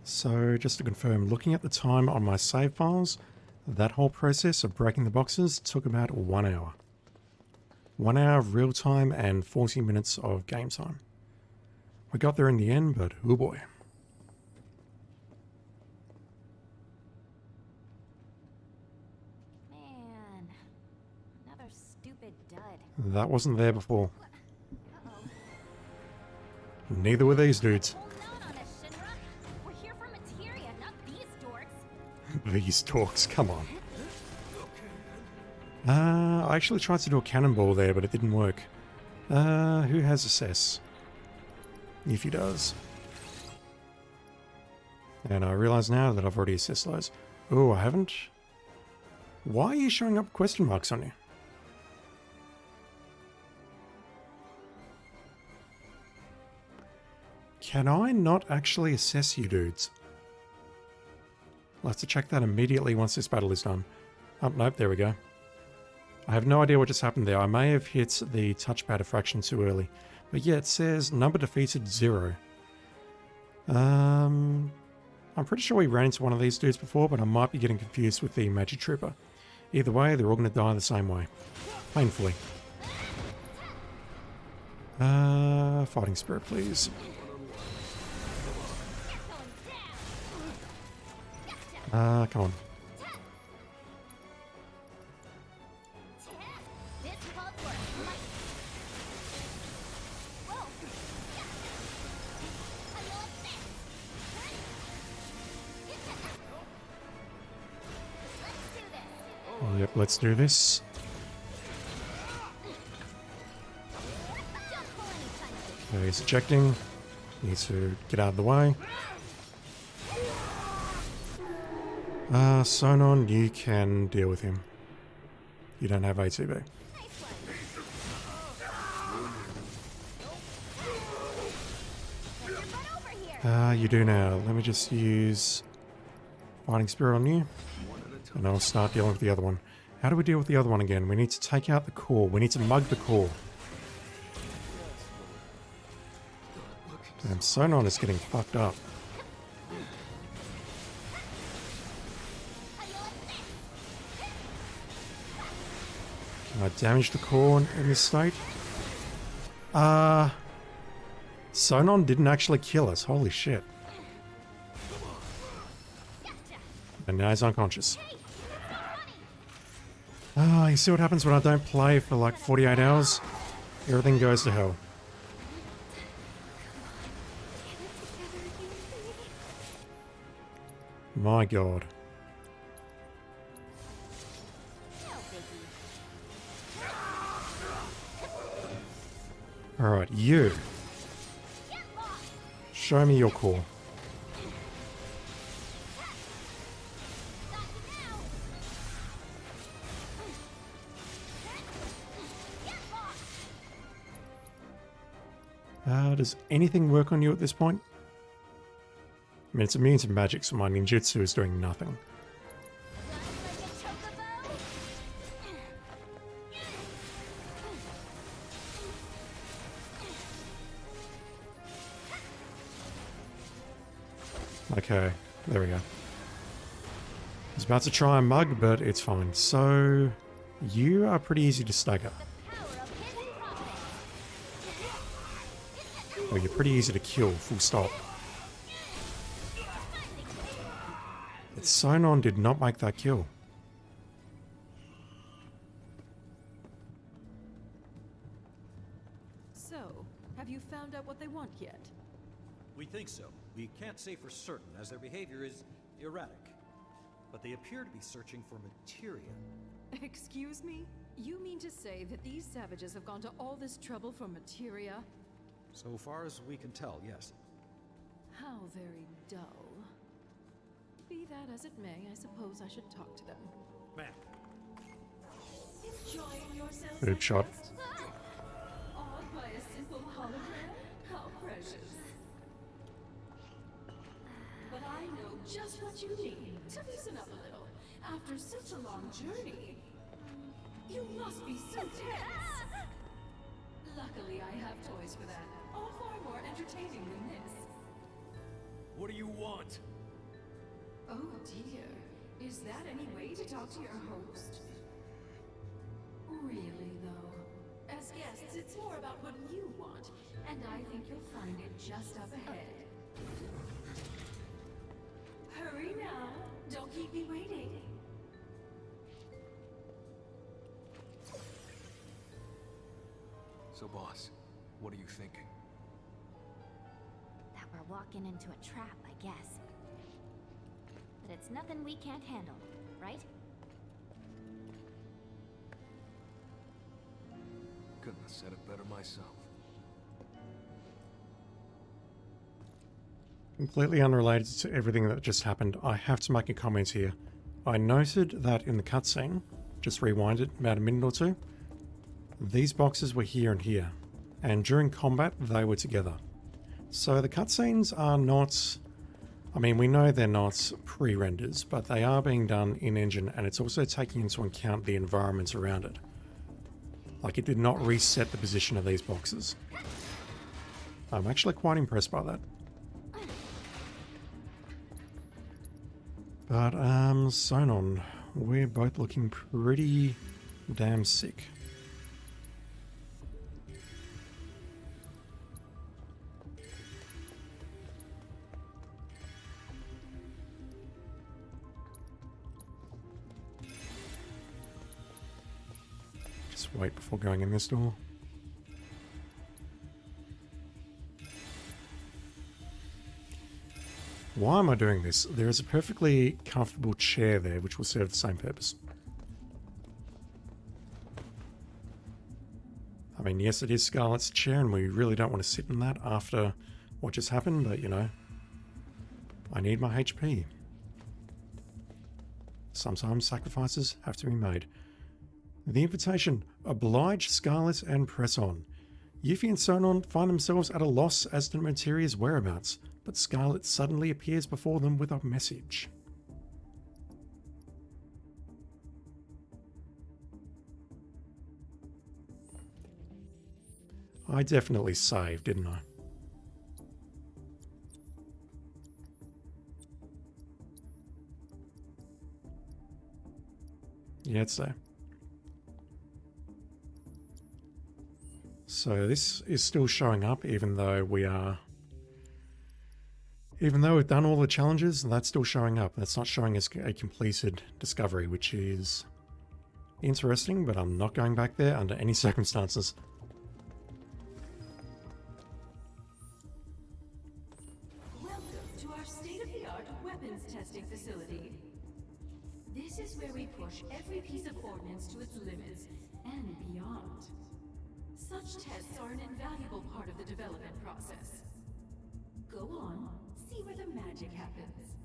So just to confirm, looking at the time on my save files, that whole process of breaking the boxes took about 1 hour. 1 hour of real time and 40 minutes of game time. We got there in the end, but oh boy. Man, another stupid dud. That wasn't there before. Neither were these dudes. Hold on us, Shinra. We're here for materia, not these dorks. These dorks, come on. I actually tried to do a cannonball there, but it didn't work. Who has assess? If he does. And I realise now that I've already assessed those. Oh, I haven't? Why are you showing up question marks on you? Can I not actually assess you dudes? I'll have to check that immediately once this battle is done. Oh, nope, there we go. I have no idea what just happened there. I may have hit the touchpad a fraction too early. But yeah, it says number defeated 0. I'm pretty sure we ran into one of these dudes before, but I might be getting confused with the Magic Trooper. Either way, they're all going to die the same way. Painfully. Fighting Spirit, please. Come on. Yep, let's do this. Okay, he's ejecting. Needs to get out of the way. Sonon, you can deal with him. You don't have ATB. You do now. Let me just use Fighting Spirit on you. And I'll start dealing with the other one. How do we deal with the other one again? We need to take out the core. We need to mug the core. Damn, Sonon is getting fucked up. Can I damage the core in this state? Sonon didn't actually kill us. Holy shit. And now he's unconscious. You see what happens when I don't play for like 48 hours? Everything goes to hell. My god. Alright, you. Show me your core. Does anything work on you at this point? I mean, it's immune to magic, so my ninjutsu is doing nothing. Okay, there we go. I was about to try and mug, but it's fine. So, you are pretty easy to stagger. Well, you're pretty easy to kill, full stop. But Sonon did not make that kill. So, have you found out what they want yet? We think so. We can't say for certain, as their behavior is erratic. But they appear to be searching for materia. Excuse me? You mean to say that these savages have gone to all this trouble for materia? So far as we can tell, yes. How very dull. Be that as it may, I suppose I should talk to them. Ma'am. Enjoying yourself? Good shot. Awed by a simple hologram? How precious. But I know just what you need to loosen up a little. After such a long journey, you must be so tense. Luckily, I have toys for that. All far more entertaining than this. What do you want? Oh dear. Is that any way to talk to your host? Really, though. As guests, it's more about what you want, and I think you'll find it just up ahead. Hurry now. Don't keep me waiting. So, boss, what are you thinking? That we're walking into a trap, I guess. But it's nothing we can't handle, right? Couldn't have said it better myself. Completely unrelated to everything that just happened, I have to make a comment here. I noted that in the cutscene, just rewind it about a minute or two, these boxes were here and here, and during combat they were together. So the cutscenes are not, I mean, we know they're not pre-renders, but they are being done in-engine, and it's also taking into account the environment around it. Like, it did not reset the position of these boxes. I'm actually quite impressed by that. But, Sonon, we're both looking pretty damn sick. Just wait before going in this door. Why am I doing this? There is a perfectly comfortable chair there which will serve the same purpose. I mean, yes, it is Scarlett's chair and we really don't want to sit in that after what just happened, but you know, I need my HP. Sometimes sacrifices have to be made. The invitation: oblige Scarlett and press on. Yuffie and Sonon find themselves at a loss as to Materia's whereabouts, but Scarlett suddenly appears before them with a message. I definitely saved, didn't I? Yeah, it's there. So this is still showing up even though we've done all the challenges, that's still showing up. That's not showing us a completed discovery, which is interesting, but I'm not going back there under any circumstances. Welcome to our state-of-the-art weapons testing facility. This is where we push every piece of ordnance to its limits and beyond. Such tests are an invaluable part of the development process. Go on, see where the magic happens.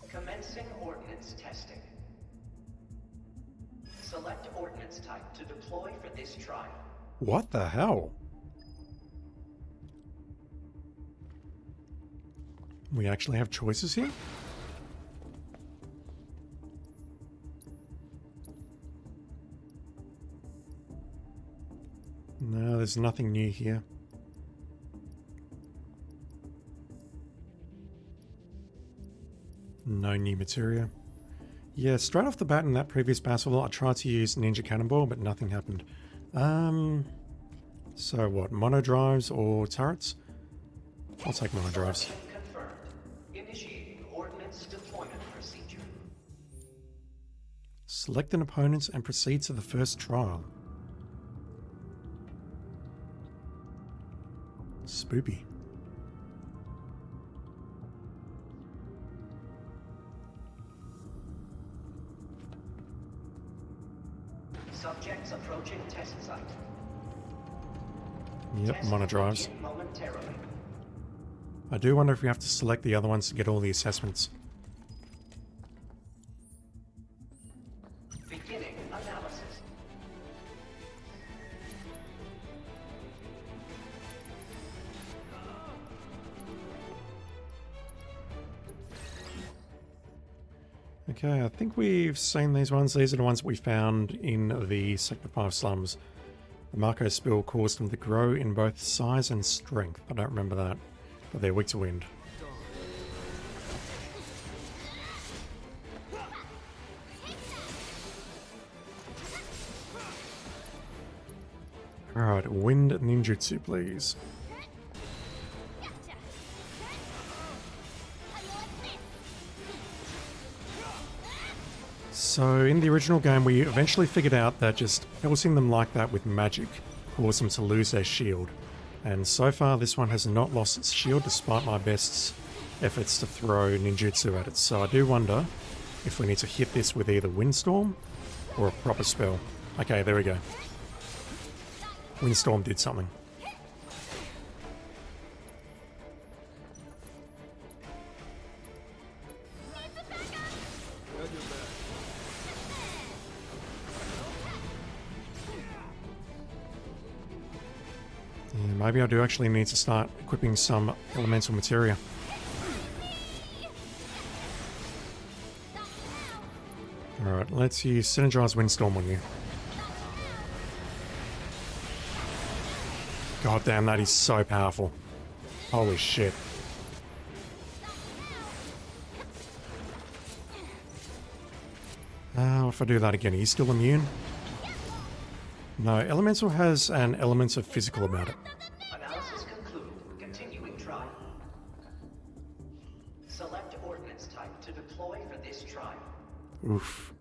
Commencing ordnance testing. Select ordnance type to deploy for this trial. What the hell? We actually have choices here? No, there's nothing new here. No new materia. Yeah, straight off the bat in that previous battle, I tried to use Ninja Cannonball, but nothing happened. So what, mono drives or turrets? I'll take mono drives. Selection confirmed. Initiating ordnance deployment procedure. Select an opponent and proceed to the first trial. Spoopy. Subjects approaching test site. Yep, Test mono drives. begin momentarily. I do wonder if we have to select the other ones to get all the assessments. Beginning analysis. Okay, I think we've seen these ones. These are the ones we found in the Sector 5 slums. The Marco spill caused them to grow in both size and strength. I don't remember that, but they're weak to wind. Alright, wind ninjutsu, please. So, in the original game, we eventually figured out that just forcing them like that with magic caused them to lose their shield. And so far, this one has not lost its shield despite my best efforts to throw ninjutsu at it. So I do wonder if we need to hit this with either Windstorm or a proper spell. Okay, there we go. Windstorm did something. Yeah, maybe I do actually need to start equipping some elemental materia. Alright, let's use Synergize Windstorm on you. God damn, that is so powerful. Holy shit. If I do that again, are you still immune? No, Elemental has an element of physical about it. Analysis concluded. Continuing trial. Select ordnance type to deploy for this trial. Oof.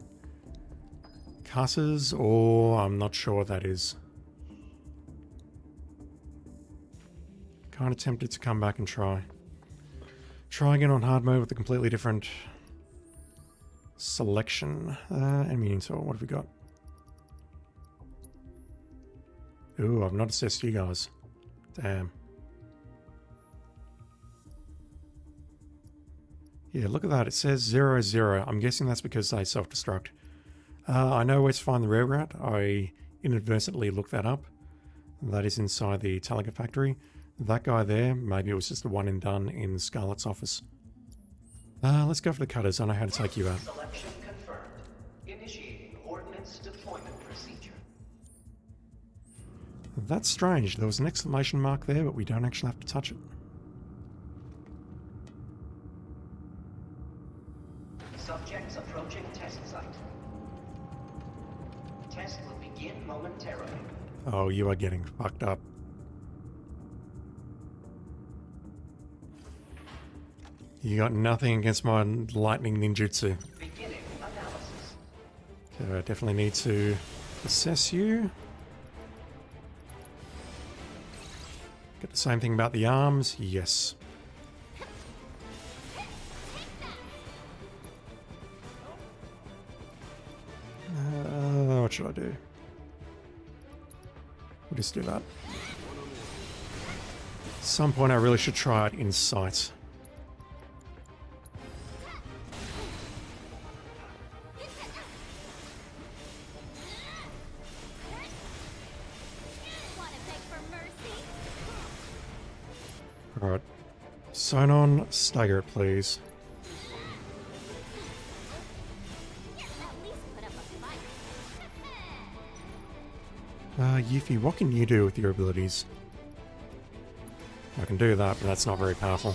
Cusses, or I'm not sure what that is. Kind of tempted to come back and try. Try again on hard mode with a completely different selection. Enemy intel, what have we got? Ooh, I've not assessed you guys. Damn. Yeah, look at that. It says 0, 0. I'm guessing that's because they self-destruct. I know where to find the rare route. I inadvertently looked that up. That is inside the Taliga factory. That guy there, maybe it was just a one and done in Scarlet's office. Let's go for the cutters. I know how to take you out. Selection confirmed. Initiating ordnance deployment procedure. That's strange. There was an exclamation mark there, but we don't actually have to touch it. Subjects approaching test site. Test will begin momentarily. Oh, you are getting fucked up. You got nothing against my lightning ninjutsu. Beginning analysis. Okay, I definitely need to assess you. Get the same thing about the arms. Yes. What should I do? We'll just do that. At some point I really should try it in sight. Alright. Sonon, stagger it, please. Yuffie, what can you do with your abilities? I can do that, but that's not very powerful.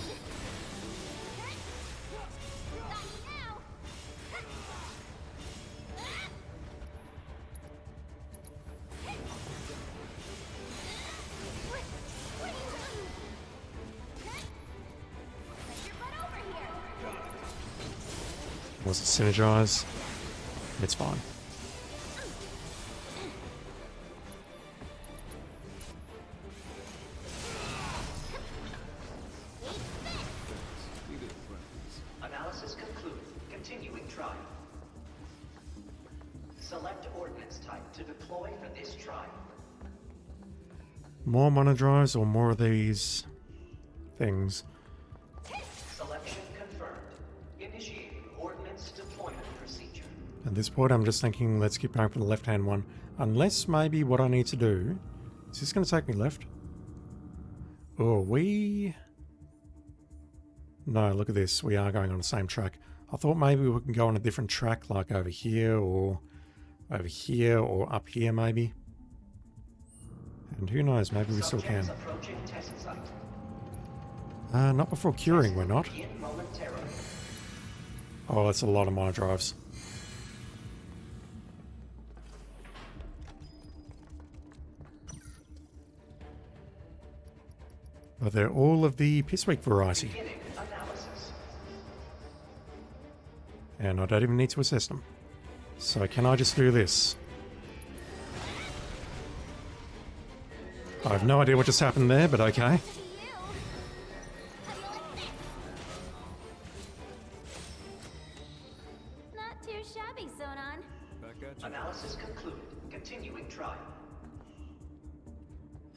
Was it synergize? It's fine. Analysis concluded. Continuing trial. Select ordnance type to deploy for this trial. More mono drives or more of these things? Selection confirmed. Initiating ordnance deployment procedure. At this point, I'm just thinking, let's keep going for the left-hand one. Unless maybe what I need to do... Is this going to take me left? Oh, we... No, look at this. We are going on the same track. I thought maybe we can go on a different track, like over here, or up here, maybe. And who knows, maybe we still can. Subjects approaching test site. Not before curing, we're not. Begin momentarily. Oh, that's a lot of mono drives. But they're all of the pissweak variety. Beginning analysis. And I don't even need to assess them. So can I just do this? I have no idea what just happened there, but okay. Not too shabby, Sonon. Back at you. Analysis concluded. Continuing trial.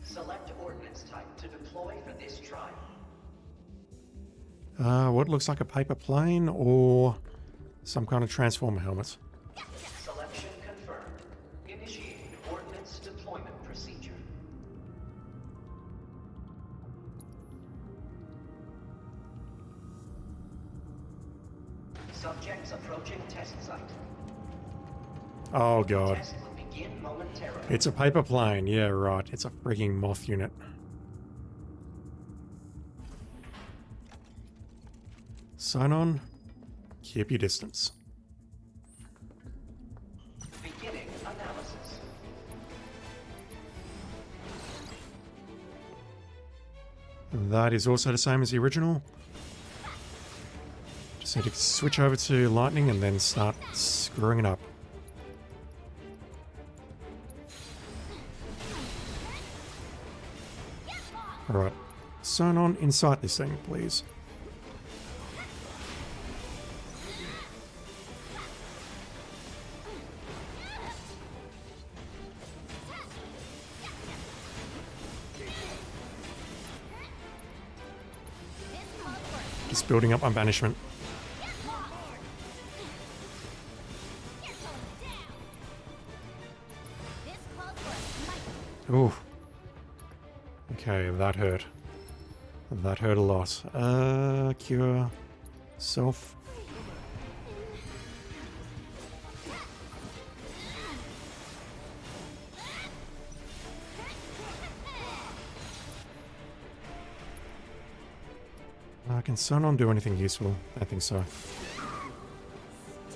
Select ordnance type to deploy for this trial. What looks like a paper plane or some kind of transformer helmet. Selection confirmed. Initiating ordnance deployment procedure. Subjects approaching test site. Oh god. Test will begin momentarily. It's a paper plane. Yeah, right. It's a freaking moth unit. Sonon, keep your distance. Beginning analysis. That is also the same as the original. Just need to switch over to lightning and then start screwing it up. Alright. Sonon, inside this thing, please. Just building up my banishment. Ooh. Okay, that hurt. That hurt a lot. Cure. Self. Can Sonon do anything useful? I think so.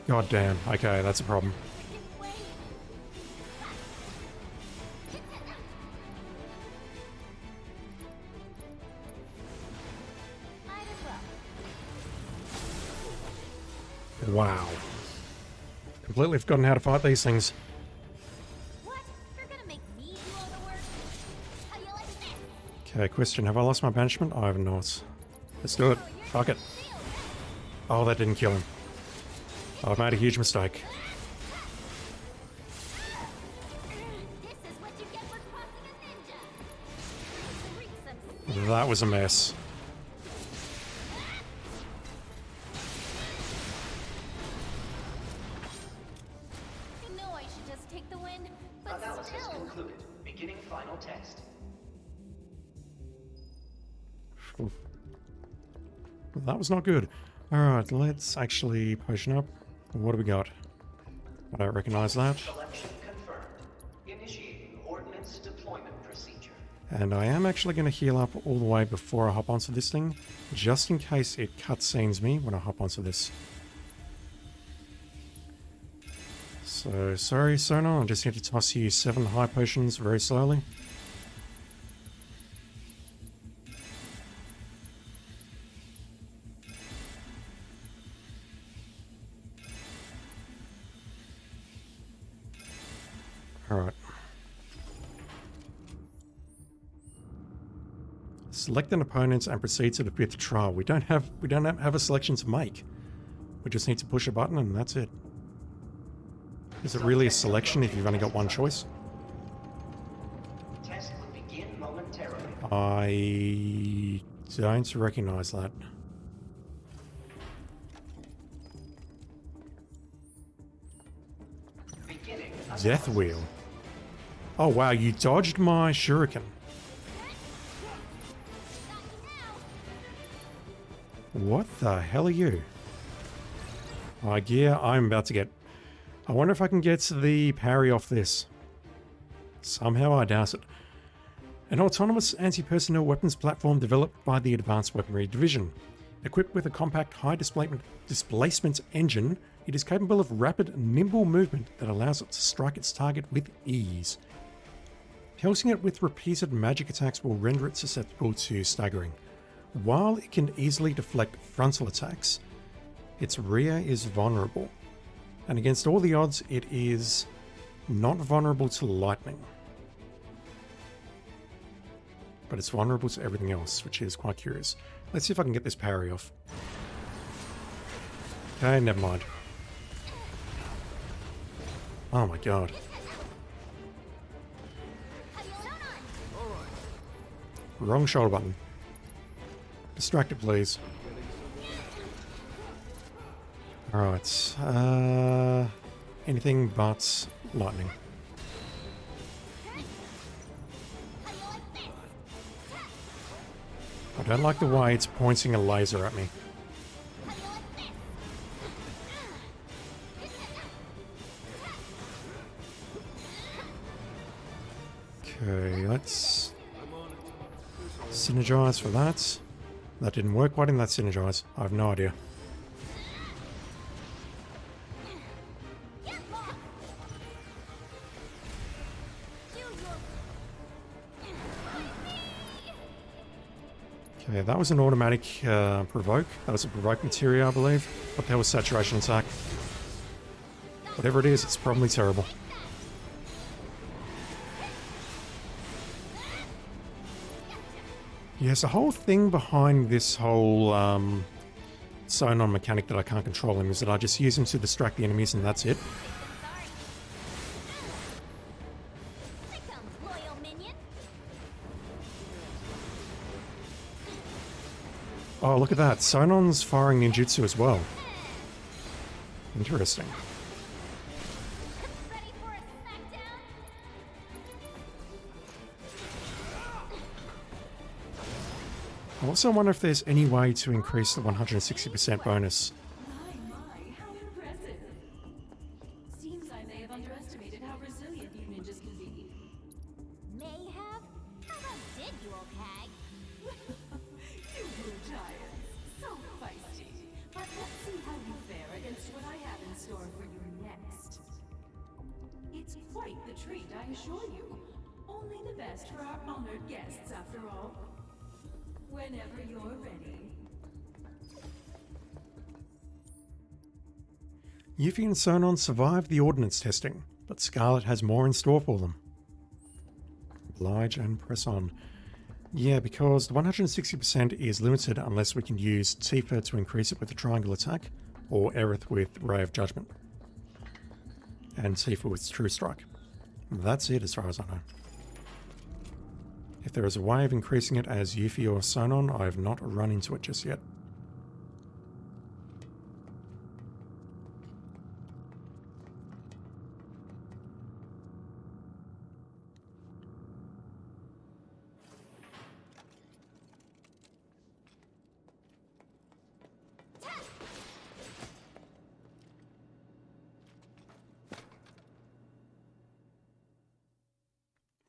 God damn. Okay, that's a problem. Wow. Completely forgotten how to fight these things. What? You're gonna make me do all the work? How do you like this? Okay, question. Have I lost my banishment? I have not. Let's do it. Fuck it. Oh, that didn't kill him. Oh, I've made a huge mistake. This is what you get for crossing a ninja. That was a mess. I know I should just take the win, but Analysis still. concluded. Beginning final test. Well, that was not good. Alright, let's actually potion up. What do we got? I don't recognize that. Selection confirmed. Initiating ordnance deployment procedure. And I am actually going to heal up all the way before I hop onto this thing, just in case it cutscenes me when I hop onto this. So, sorry Sonar, I just need to toss you 7 high potions very slowly. Alright. Select an opponent and proceed to the 5th trial. We don't have a selection to make. We just need to push a button and that's it. Is it really a selection if you've only got one choice? Test will begin momentarily. I don't recognize that. Beginning Death Wheel. Oh wow, you dodged my shuriken. What the hell are you? Yeah, I'm about to get... I wonder if I can get the parry off this. Somehow I doubt it. An autonomous anti-personnel weapons platform developed by the Advanced Weaponry Division. Equipped with a compact high displacement engine, it is capable of rapid, nimble movement that allows it to strike its target with ease. Pelting it with repeated magic attacks will render it susceptible to staggering. While it can easily deflect frontal attacks, its rear is vulnerable. And against all the odds, it is not vulnerable to lightning. But it's vulnerable to everything else, which is quite curious. Let's see if I can get this parry off. Okay, never mind. Oh my god. Wrong shoulder button. Distracted, please. Alright. Anything but lightning. I don't like the way it's pointing a laser at me. Okay, let's synergize for that. That didn't work. Why didn't that synergize? I have no idea. Okay, that was an automatic provoke. That was a provoke materia, I believe. But that was saturation attack. Whatever it is, it's probably terrible. Yes, the whole thing behind this whole Sonon mechanic that I can't control him is that I just use him to distract the enemies and that's it. Oh, look at that. Sonon's firing ninjutsu as well. Interesting. I also wonder if there's any way to increase the 160% bonus. My, how impressive. Seems I may have underestimated how resilient you ninjas can be. May have? How about did you, old hag? You blue giants, so feisty. But let's see how you fare against what I have in store for you next. It's quite the treat, I assure you. Only the best for our honored guests, after all. Whenever you're ready. Yuffie and Sonon survived the ordnance testing, but Scarlet has more in store for them. Oblige and press on. Yeah, because the 160% is limited unless we can use Tifa to increase it with a triangle attack, or Aerith with Ray of Judgment. And Tifa with True Strike. That's it as far as I know. If there is a way of increasing it as Yuffie or Sonon, I have not run into it just yet.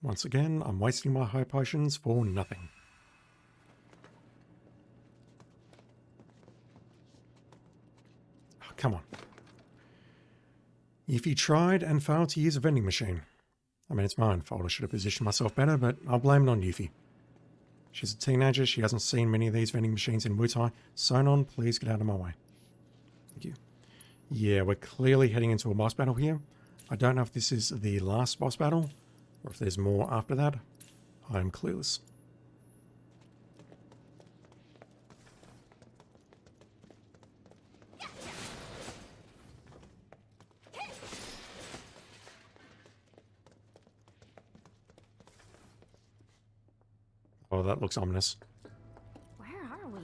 Once again, I'm wasting my high potions for nothing. Oh, come on. Yuffie tried and failed to use a vending machine. I mean, it's my own fault. I should have positioned myself better, but I'll blame it on Yuffie. She's a teenager. She hasn't seen many of these vending machines in Wutai. Sonon, please get out of my way. Thank you. Yeah, we're clearly heading into a boss battle here. I don't know if this is the last boss battle, or if there's more after that. I am clueless. Oh, that looks ominous. Where are we?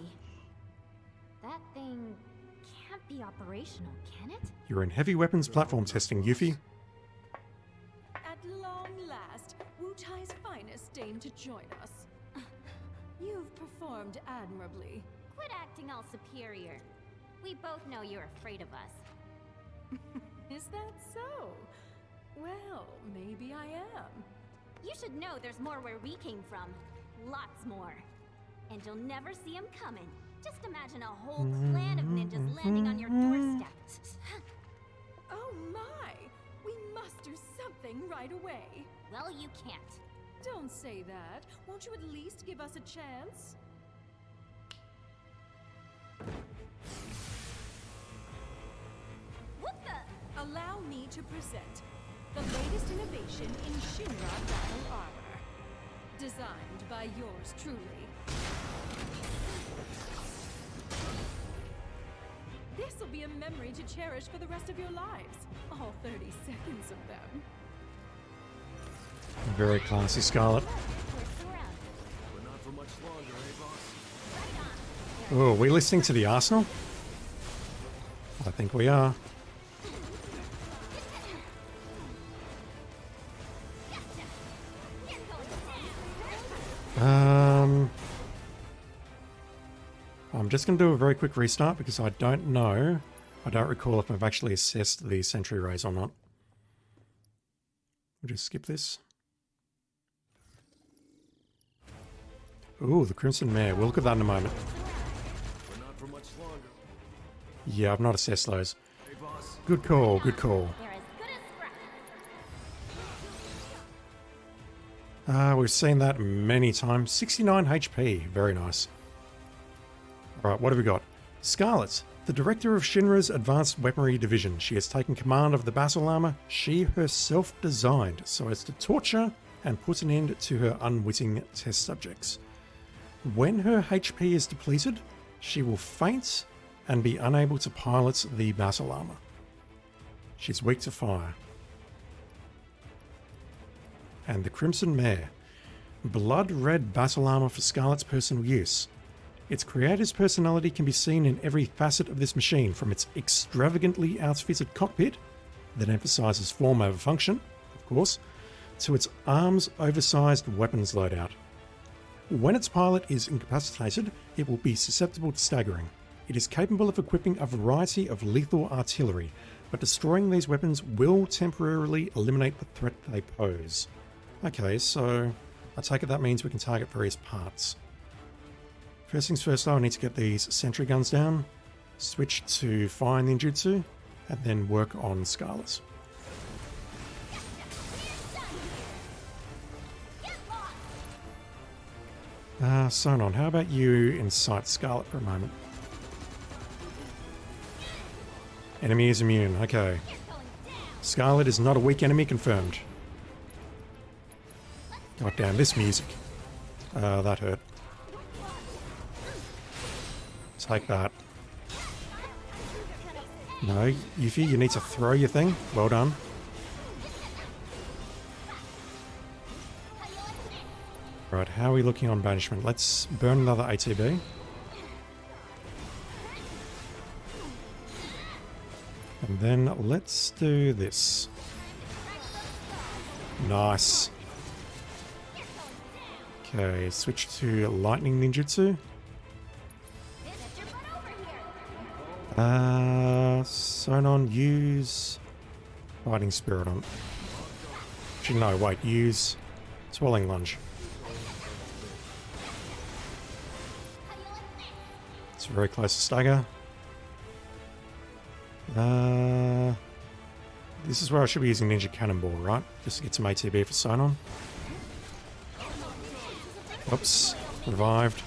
That thing can't be operational, can it? You're in heavy weapons platform testing, Yuffie. At long last, Wutai's finest deign to join us. You've performed admirably. Quit acting all superior. We both know you're afraid of us. Is that so? Well, maybe I am. You should know there's more where we came from. Lots more. And you'll never see them coming. Just imagine a whole clan of ninjas landing on your doorstep. Oh my! We must do something right away. Well, you can't. Don't say that. Won't you at least give us a chance? What the? Allow me to present the latest innovation in Shinra battle armor. Designed by yours truly. This'll be a memory to cherish for the rest of your lives. All 30 seconds of them. Very classy, Scarlet. But not for much longer, eh, boss? Oh, are we listening to the Arsenal? I think we are. I'm just going to do a very quick restart because I don't know. I don't recall if I've actually assessed the sentry rays or not. We'll just skip this. Ooh, the Crimson Mare. We'll look at that in a moment. But not for much longer. Yeah, I've not assessed those. Hey, boss. Good call, good call. They're as good as scrap. We've seen that many times. 69 HP. Very nice. Alright, what have we got? Scarlet, the director of Shinra's Advanced Weaponry Division. She has taken command of the battle armor she herself designed so as to torture and put an end to her unwitting test subjects. When her HP is depleted, she will faint and be unable to pilot the battle armor. She's weak to fire. And the Crimson Mare. Blood red battle armor for Scarlet's personal use. Its creator's personality can be seen in every facet of this machine, from its extravagantly outfitted cockpit that emphasizes form over function, of course, to its arms oversized weapons loadout. When its pilot is incapacitated, it will be susceptible to staggering. It is capable of equipping a variety of lethal artillery, but destroying these weapons will temporarily eliminate the threat they pose. Okay, so I take it that means we can target various parts. First things first though, I need to get these sentry guns down, switch to fire ninjutsu, and then work on Scarlet. Sonon, how about you incite Scarlet for a moment? Enemy is immune, okay. Scarlet is not a weak enemy confirmed. God damn, this music. That hurt. Take that. No, Yuffie, you need to throw your thing. Well done. Right, how are we looking on banishment? Let's burn another ATB. And then let's do this. Nice. Okay, switch to lightning ninjutsu. Sonon, use Fighting Spirit on. Actually, no, wait, use Swelling Lunge. It's very close to stagger. This is where I should be using Ninja Cannonball, right? Just to get some ATB for Sonon. Oops, revived.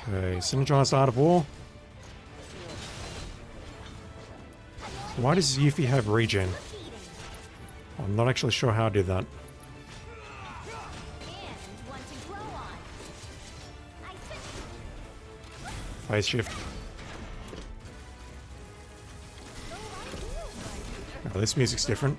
Okay, Synergized Art of War. Why does Yuffie have regen? I'm not actually sure how I did that. Phase shift. Oh, this music's different.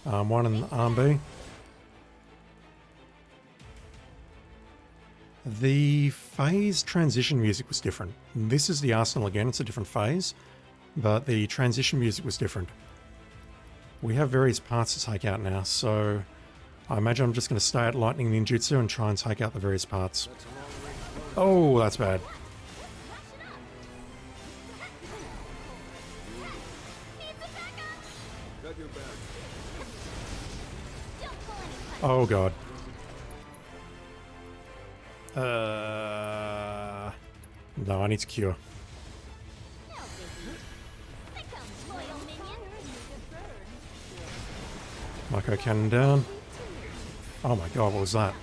Arm 1 and Arm B. The phase transition music was different. This is the Arsenal again, it's a different phase, but the transition music was different. We have various parts to take out now, so I imagine I'm just going to stay at Lightning Ninjutsu and try and take out the various parts. Oh, that's bad. Oh god. No, I need to cure. No biggie. Here comes loyal minion. Micro cannon down. Oh my god, what was that?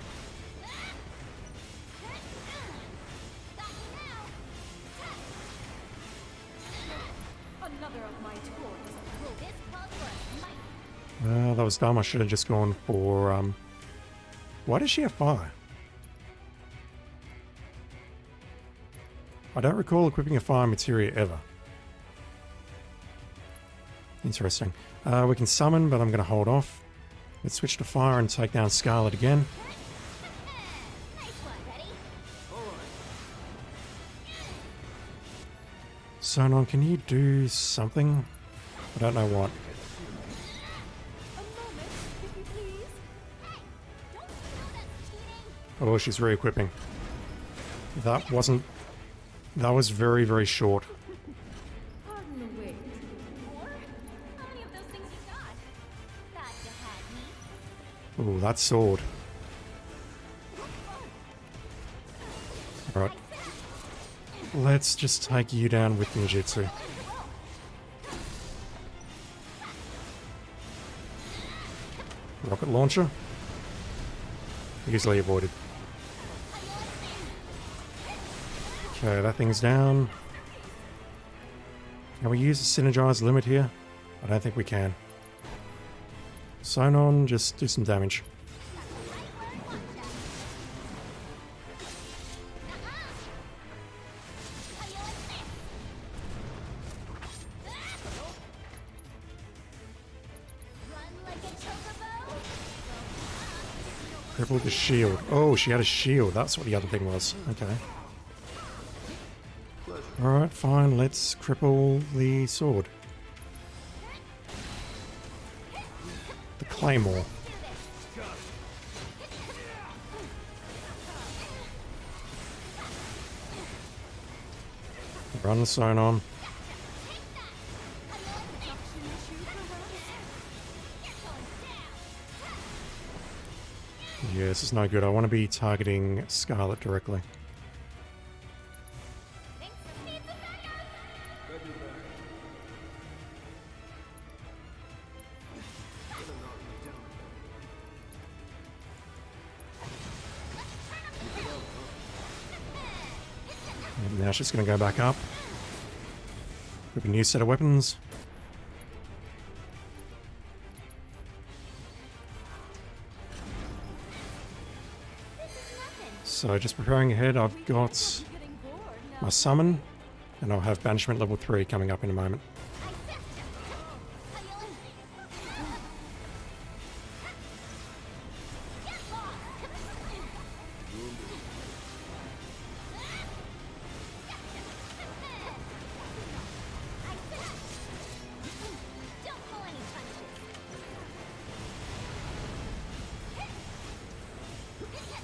Another of my toys. This calls for a smite. That was dumb. I should have just gone for, Why does she have fire? I don't recall equipping a fire materia ever. Interesting. We can summon, but I'm going to hold off. Let's switch to fire and take down Scarlet again. Nice one, Betty. Sonon, can you do something? I don't know what. A moment, if you please. Hey, don't you know that's cheating? Oh, she's re-equipping. That wasn't... That was very, very short. Pardon the wait. Or how many of those things you got? Thought you had me. Ooh, that sword. Alright. Let's just take you down with ninjutsu. Rocket launcher. Easily avoided. Okay, that thing's down. Can we use the synergize limit here? I don't think we can. Sonon, just do some damage. Crippled the shield. Oh, she had a shield. That's what the other thing was. Okay. Alright, fine. Let's cripple the sword. The claymore. Run the Sonon. Yeah, this is no good. I want to be targeting Scarlet directly. And now she's going to go back up. With a new set of weapons. So just preparing ahead, I've got my summon, and I'll have banishment level 3 coming up in a moment.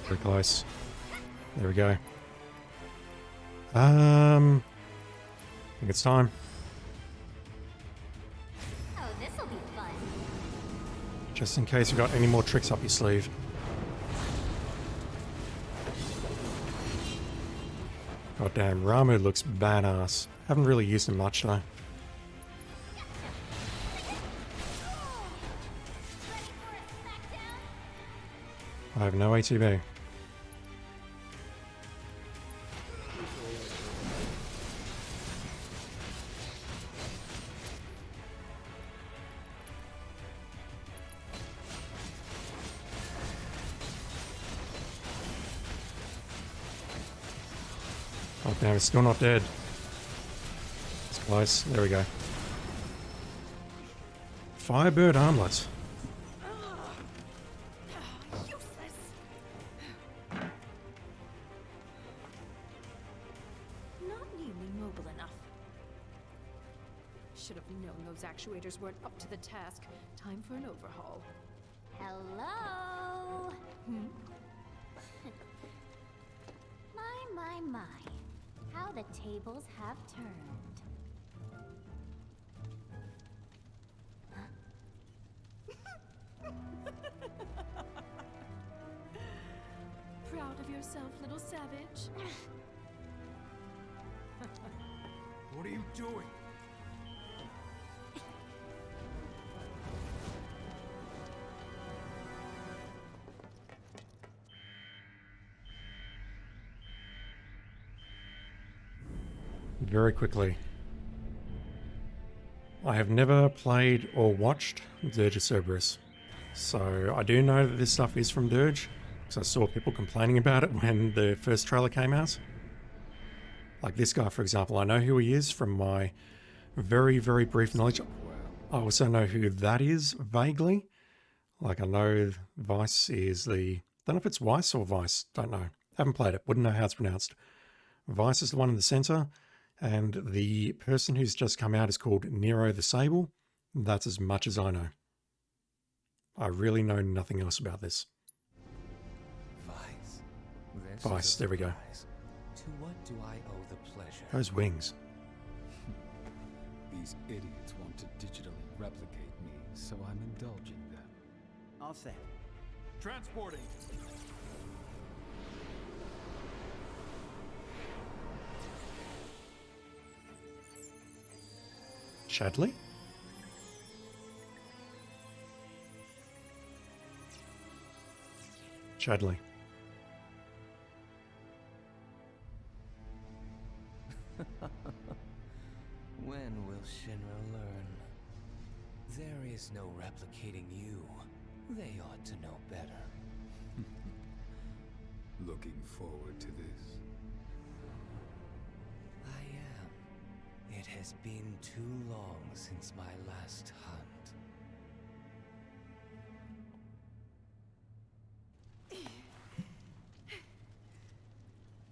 Very close. There we go. I think it's time. Oh, this'll be fun. Just in case you've got any more tricks up your sleeve. Goddamn, Ramu looks badass. Haven't really used him much though. I have no ATB. Oh damn, it's still not dead. It's close. There we go. Firebird armlet. Useless. Not nearly mobile enough. Should have known those actuators weren't up to the task. Time for an overhaul. Hello? My. How the tables have turned. Proud of yourself? yourself, little savage. What are you doing? Very quickly. I have never played or watched Dirge of Cerberus, so I do know that this stuff is from Dirge, because I saw people complaining about it when the first trailer came out. Like this guy, for example, I know who he is from my very, very brief knowledge. I also know who that is, vaguely. Like I know Vice is the... don't know if it's Weiss or Vice, don't know. Haven't played it, wouldn't know how it's pronounced. Vice is the one in the center. And the person who's just come out is called Nero the Sable. That's as much as I know. I really know nothing else about this. Vice. Vice, there we go. To what do I owe the pleasure? Those wings. These idiots want to digitally replicate me, so I'm indulging them. All set. Transporting. Chadley? Chadley. When will Shinra learn? There is no replicating you. They ought to know better. Looking forward to this. I am. It has been too long since my last hunt.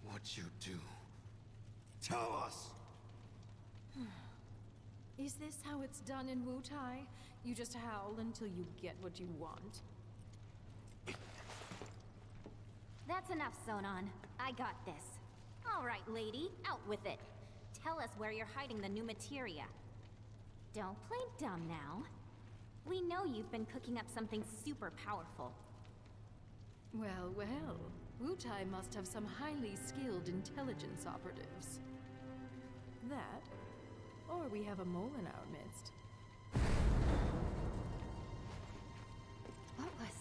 What'd you do? Tell us! Is this how it's done in Wutai? You just howl until you get what you want? That's enough, Sonon. I got this. All right, lady, out with it. Tell us where you're hiding the new materia. Don't play dumb now. We know you've been cooking up something super powerful. Well, well. Wutai must have some highly skilled intelligence operatives. That, or we have a mole in our midst. What was...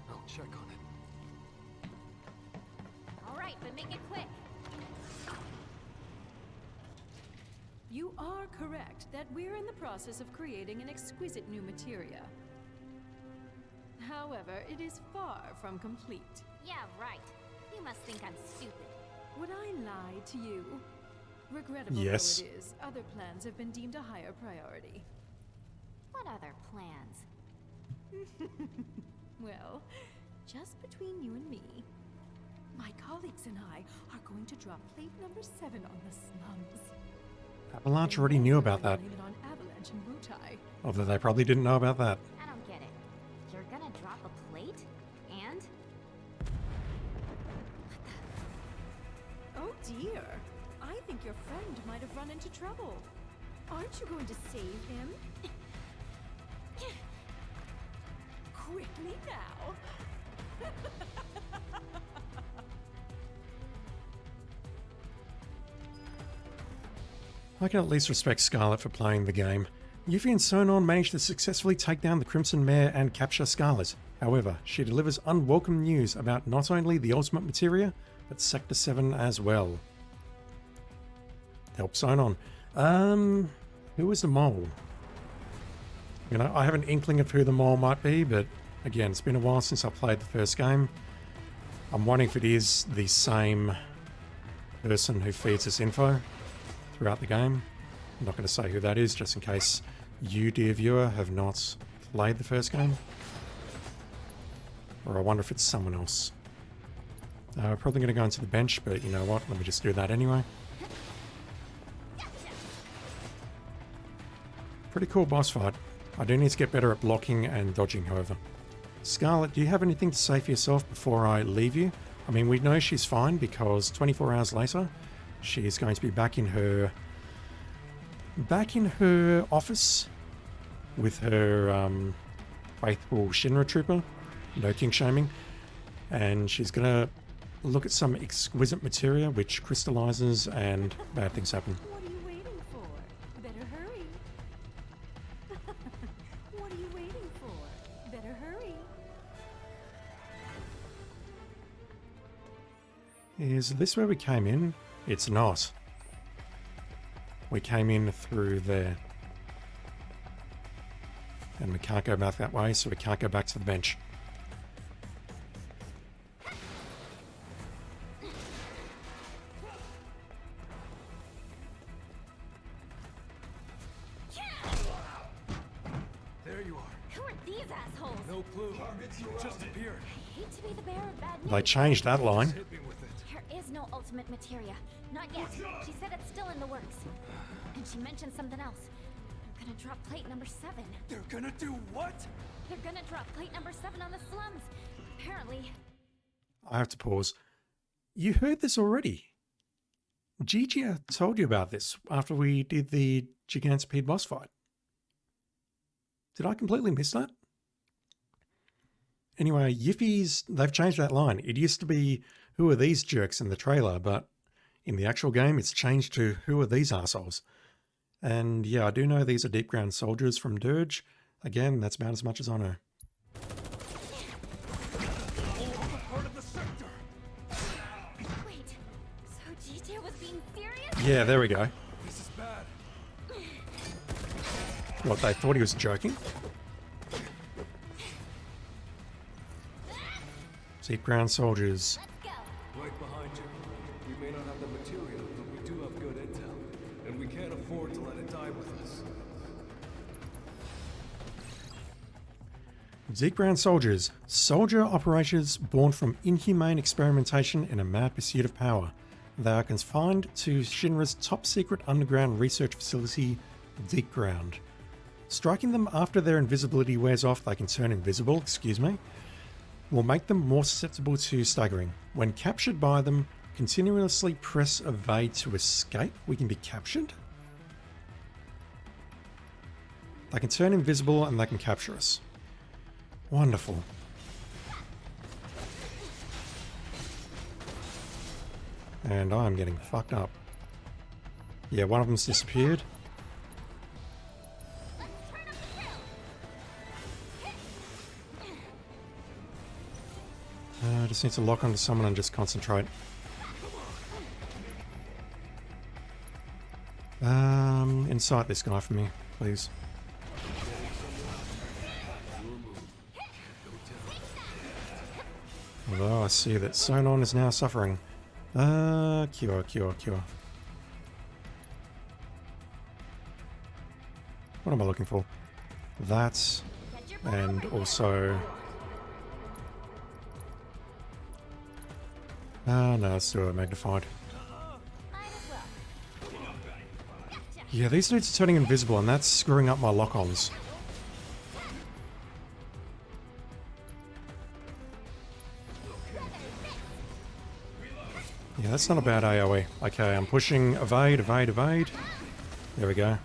I'll check on it. All right, but make it quick. You are correct that we're in the process of creating an exquisite new materia. However, it is far from complete. Yeah, right. You must think I'm stupid. Would I lie to you? Regrettable Yes. though it is, other plans have been deemed a higher priority. What other plans? Well, just between you and me, my colleagues and I are going to drop plate number 7 on the slums. Avalanche already knew about that. Blame it on Avalanche and Wutai. Although they probably didn't know about that. I don't get it. You're gonna drop a plate? And? Oh dear. I think your friend might have run into trouble. Aren't you going to save him? Quickly now. I can at least respect Scarlet for playing the game. Yuffie and Sonon managed to successfully take down the Crimson Mare and capture Scarlet. However, she delivers unwelcome news about not only the ultimate materia, but Sector 7 as well. Help Sonon. Who was the mole? You know, I have an inkling of who the mole might be, but again, it's been a while since I played the first game. I'm wondering if it is the same person who feeds us info throughout the game. I'm not going to say who that is, just in case you, dear viewer, have not played the first game. Or I wonder if it's someone else. We're probably going to go into the bench, but you know what? Let me just do that anyway. Pretty cool boss fight. I do need to get better at blocking and dodging, however. Scarlet, do you have anything to say for yourself before I leave you? I mean, we know she's fine because 24 hours later, she is going to be back in her office with her faithful Shinra trooper, no king shaming, and she's gonna look at some exquisite materia which crystallizes and bad things happen. What are you waiting for? Better hurry. What are you waiting for? Better hurry. Is this where we came in? It's not. We came in through there. And we can't go back that way, so we can't go back to the bench. There you are. Who are these assholes? No clue. Just appeared. I hate to be the bearer of bad news. They changed that line. Hit me with it. There is no ultimate materia. Not yet. She said it's still in the works. And she mentioned something else. They're gonna drop plate number 7. They're gonna do what? They're gonna drop plate number 7 on the slums. Apparently. I have to pause. You heard this already. Gigi told you about this after we did the Gigantopede boss fight. Did I completely miss that? Anyway, Yiffy's, they've changed that line. It used to be, who are these jerks in the trailer, but in the actual game, it's changed to, who are these assholes? And yeah, I do know these are deep ground soldiers from Dirge. Again, that's about as much as I know. Part of the sector. Wait. So Gigi was being serious? Yeah, there we go. This is bad. What, they thought he was joking? Deep ground soldiers. Let's go. Right behind you. We may not have the material, but we do have good intel. And we can't afford to let it die with us. Deep ground soldiers. Soldier operations born from inhumane experimentation in a mad pursuit of power. They are confined to Shinra's top secret underground research facility, Deep Ground. Striking them after their invisibility wears off, they can turn invisible, will make them more susceptible to staggering. When captured by them, continuously press evade to escape. We can be captured? They can turn invisible and they can capture us. Wonderful. And I'm getting fucked up. Yeah, one of them's disappeared. I just need to lock onto someone and just concentrate. Incite this guy for me, please. Although I see that Sonon is now suffering. Cure. What am I looking for? That, and also... no, let's do it magnified. Yeah, these dudes are turning invisible and that's screwing up my lock-ons. Yeah, that's not a bad AoE. Okay, I'm pushing evade. There we go.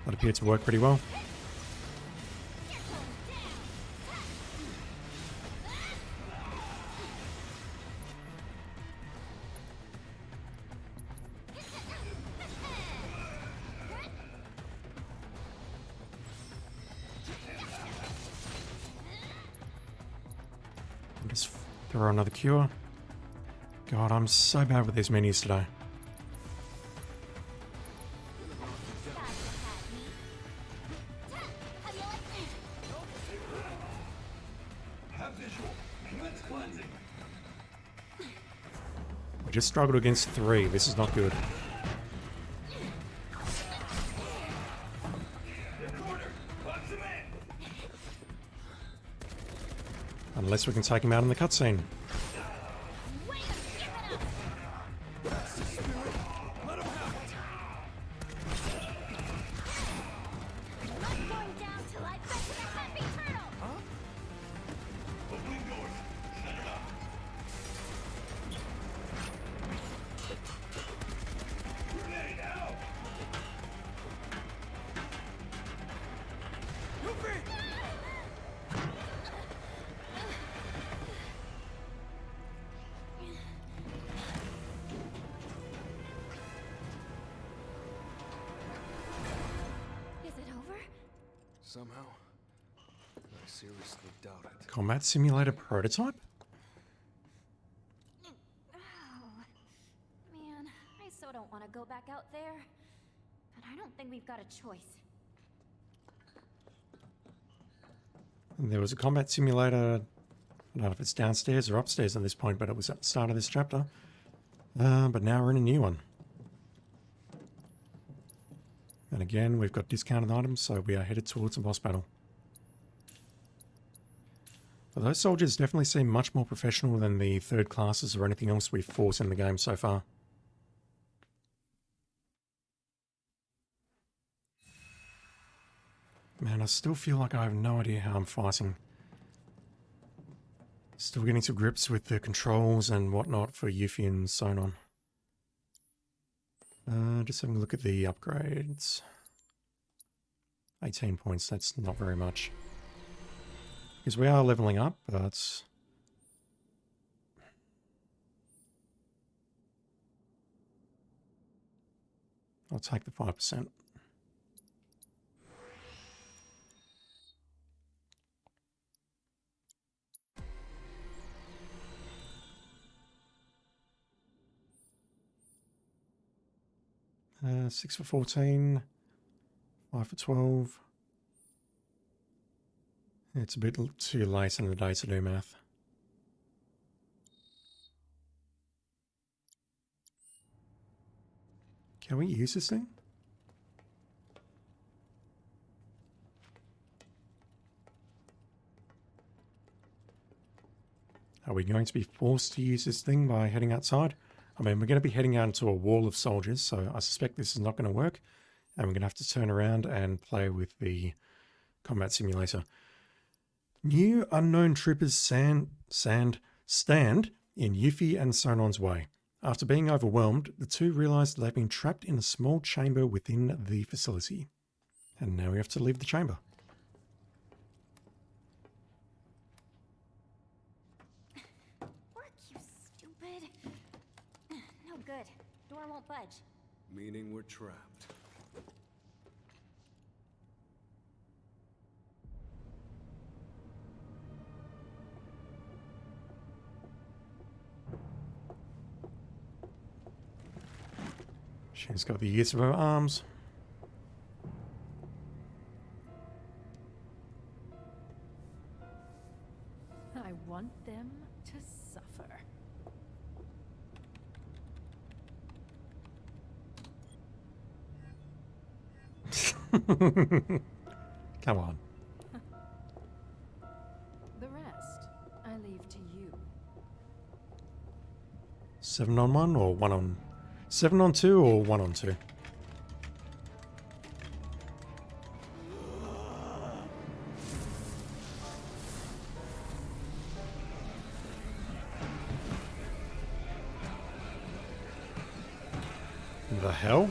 That appeared to work pretty well. Just throw another cure. God, I'm so bad with these menus today. We just struggled against 3. This is not good. Unless we can take him out in the cutscene. somehow? I seriously doubt it. Combat simulator prototype? Oh, man, I so don't want to go back out there. But I don't think we've got a choice. And there was a combat simulator. I don't know if it's downstairs or upstairs at this point, but it was at the start of this chapter. But now we're in a new one. And again, we've got discounted items, so we are headed towards a boss battle. But those soldiers definitely seem much more professional than the third classes or anything else we've fought in the game so far. Man, I still feel like I have no idea how I'm fighting. Still getting to grips with the controls and whatnot for Yuffie and Sonon. Just having a look at the upgrades. 18 points, that's not very much. Because we are leveling up, but... I'll take the 5%. Uh, 6 for 14, 5 for 12. It's a bit too late in the day to do math. Can we use this thing? Are we going to be forced to use this thing by heading outside? I mean, we're going to be heading out into a wall of soldiers, so I suspect this is not going to work. And we're going to have to turn around and play with the combat simulator. New unknown troopers stand in Yuffie and Sonon's way. After being overwhelmed, the two realized they've been trapped in a small chamber within the facility. And now we have to leave the chamber. Work, you stupid. No good. Door won't budge. Meaning we're trapped. She's got the use of her arms. I want them to suffer. Come on. The rest, I leave to you. 7 on 1 or 1 on... 7 on 2 or 1 on 2? The hell?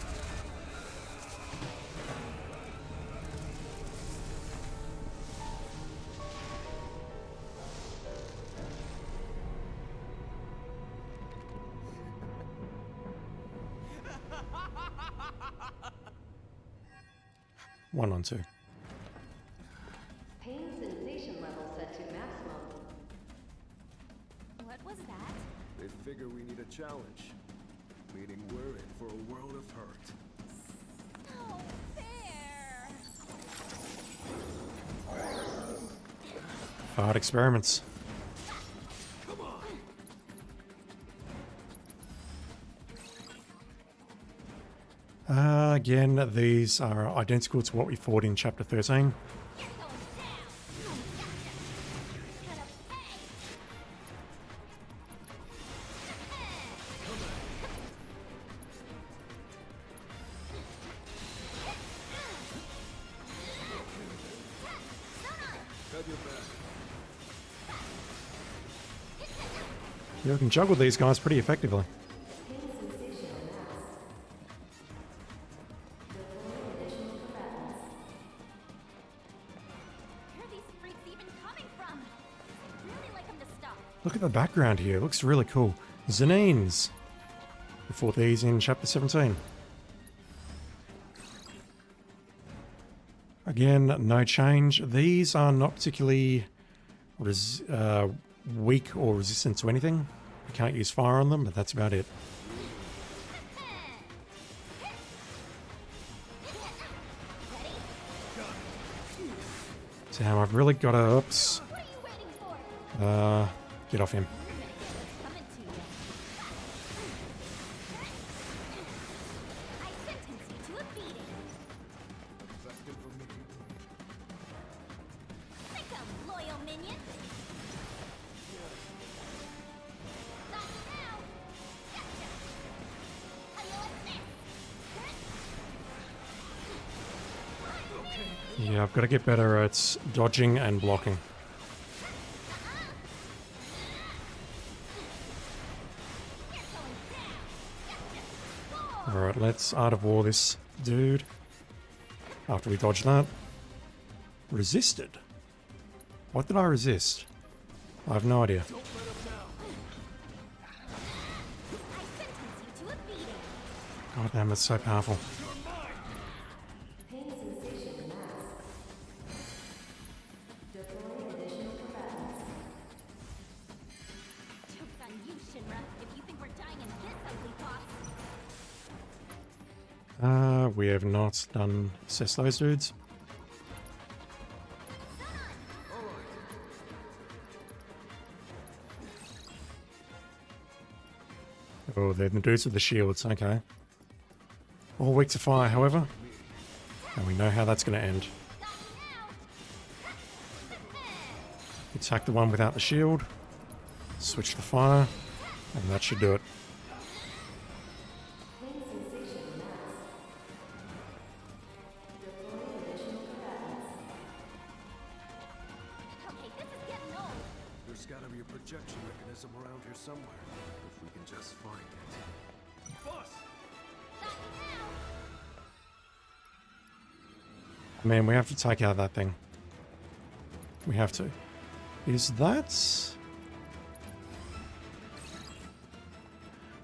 One on 2. Pain sensation level set to maximum. What was that? They figure we need a challenge. Meaning we're in for a world of hurt. No fair. Hard experiments. Again, these are identical to what we fought in Chapter 13. You can juggle these guys pretty effectively. Look at the background here. It looks really cool. Zanines. We fought these in Chapter 17. Again, no change. These are not particularly weak or resistant to anything. I can't use fire on them, but that's about it. Damn, I've really got to... Oops. Get off him. Yeah, I've got to get better at dodging and blocking. Alright, let's Art of War this dude. After we dodge that. Resisted? What did I resist? I have no idea. God damn, it's so powerful. We have not done assess those dudes. Oh, they're the dudes with the shields, okay. All weak to fire, however. And we know how that's going to end. Attack the one without the shield. Switch to fire. And that should do it. There's gotta be a projection mechanism around here somewhere. If we can just find it. Boss! Man, we have to take out that thing. We have to. Is that...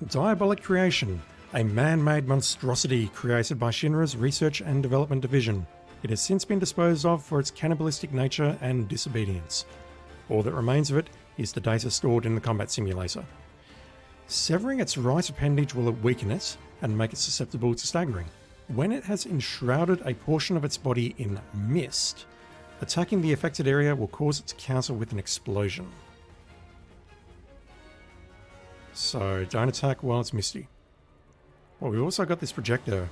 Diabolic Creation, a man-made monstrosity created by Shinra's Research and Development Division. It has since been disposed of for its cannibalistic nature and disobedience. All that remains of it is the data stored in the combat simulator. Severing its right appendage will weaken it and make it susceptible to staggering. When it has enshrouded a portion of its body in mist, attacking the affected area will cause it to counter with an explosion. So, don't attack while it's misty. Well, we've also got this projector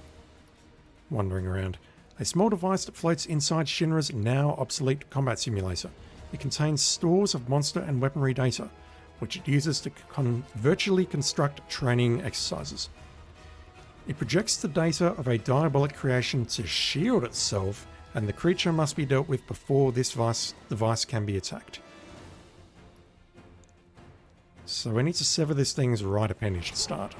wandering around. A small device that floats inside Shinra's now obsolete combat simulator. It contains stores of monster and weaponry data, which it uses to virtually construct training exercises. It projects the data of a diabolic creation to shield itself, and the creature must be dealt with before this device can be attacked. So we need to sever this thing's right appendage to start.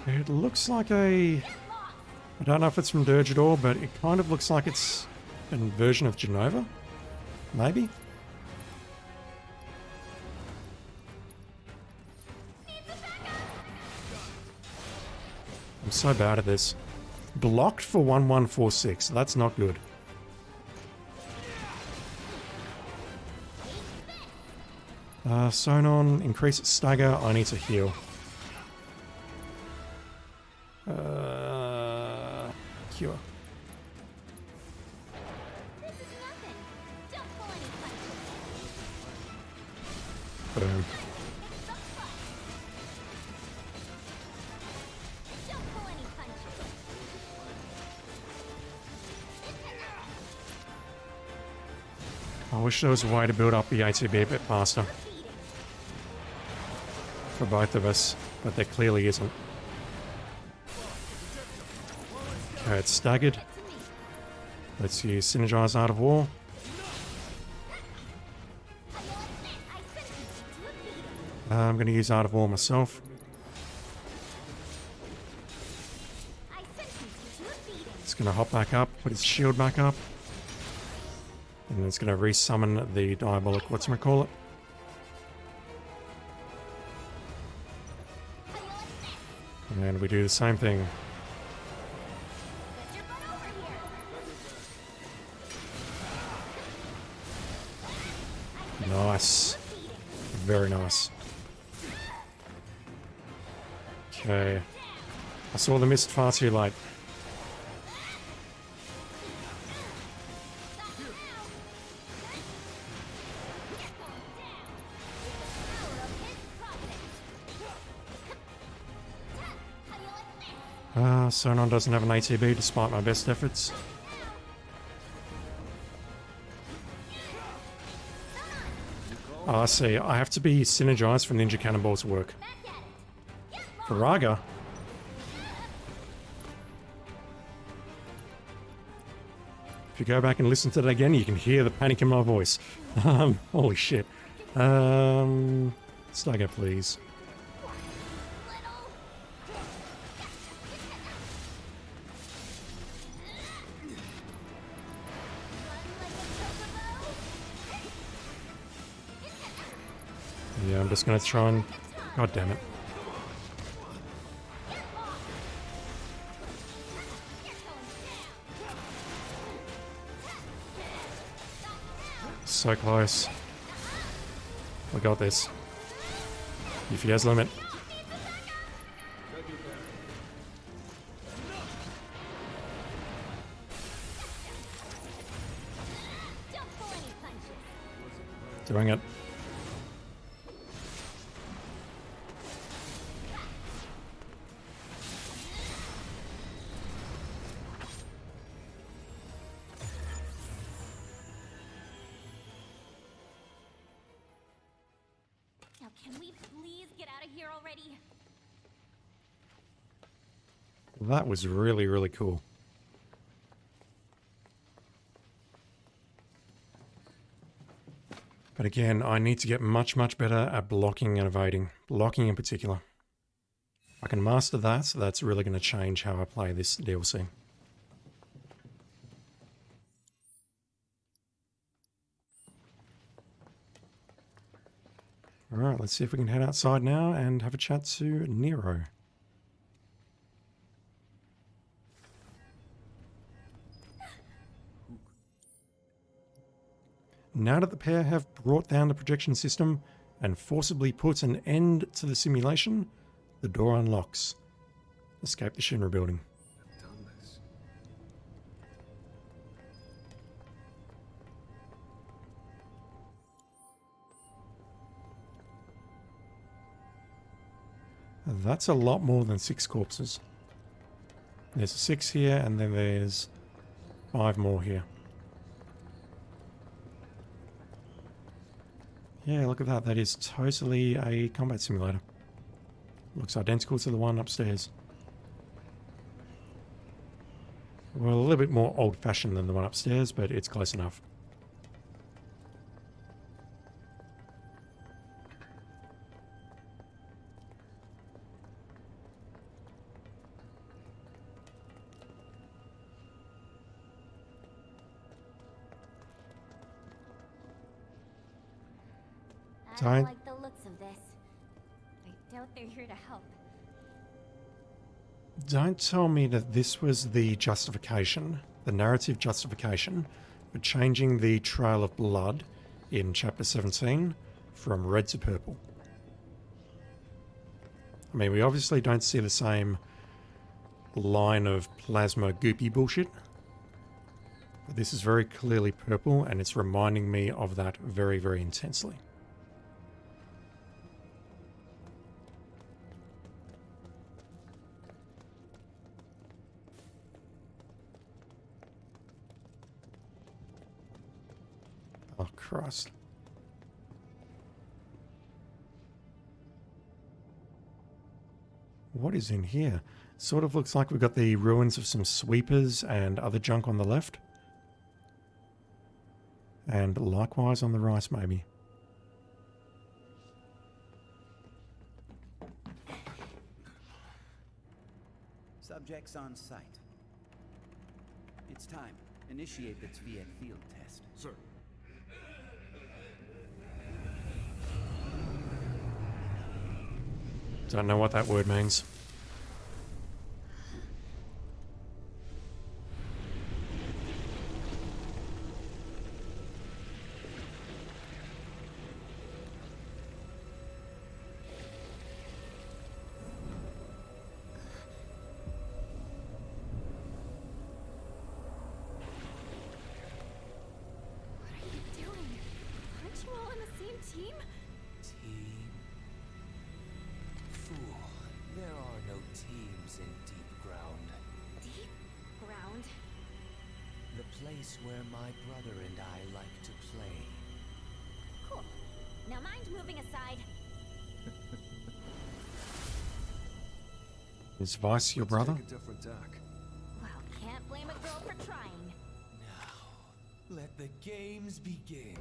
It looks like a... I don't know if it's from Dirge at all, but it kind of looks like it's a version of Genova. Maybe? I'm so bad at this. Blocked for 1146. That's not good. Sonon, increase its stagger. I need to heal. Cure. Boom. I wish there was a way to build up the ATB a bit faster. For both of us, but there clearly isn't. Okay, it's staggered. Let's use Synergize Art of War. I'm going to use Art of War myself. It's going to hop back up, put its shield back up. And it's going to resummon the diabolic whatchamacallit. And we do the same thing. Nice. Very nice. Okay. I saw the mist far too late. Sonon doesn't have an ATB despite my best efforts. Oh, I see. I have to be synergized for Ninja Cannonball's work. Faraga? If you go back and listen to that again, you can hear the panic in my voice. Holy shit. Stagger, please. Yeah, I'm just gonna try and... God damn it. So close. We got this. Yuffie has limit. Doing it. Now, can we please get out of here already? That was really, really cool. But again, I need to get much, much better at blocking and evading. Blocking in particular. If I can master that, that's really going to change how I play this DLC. Alright, let's see if we can head outside now and have a chat to Nero. Now that the pair have brought down the projection system and forcibly put an end to the simulation, the door unlocks. Escape the Shinra building. That's a lot more than 6 corpses. There's 6 here, and then there's 5 more here. Yeah, look at that. That is totally a combat simulator. Looks identical to the one upstairs. Well, a little bit more old-fashioned than the one upstairs, but it's close enough. I don't like the looks of this. I doubt they're here to help. Don't tell me that this was the justification, the narrative justification, for changing the trail of blood in Chapter 17 from red to purple. I mean, we obviously don't see the same line of plasma goopy bullshit. But this is very clearly purple, and it's reminding me of that very, very intensely. Oh, Christ. What is in here? Sort of looks like we've got the ruins of some sweepers and other junk on the left. And likewise on the right, maybe. Subjects on site. It's time. Initiate the VII field test. Sir. Don't know what that word means. Team? Team? Fool. There are no teams in deep ground. Deep ground? The place where my brother and I like to play. Cool. Now mind moving aside. Is Vice your brother? Take a different tack. Well, can't blame a girl for trying. Now, let the games begin.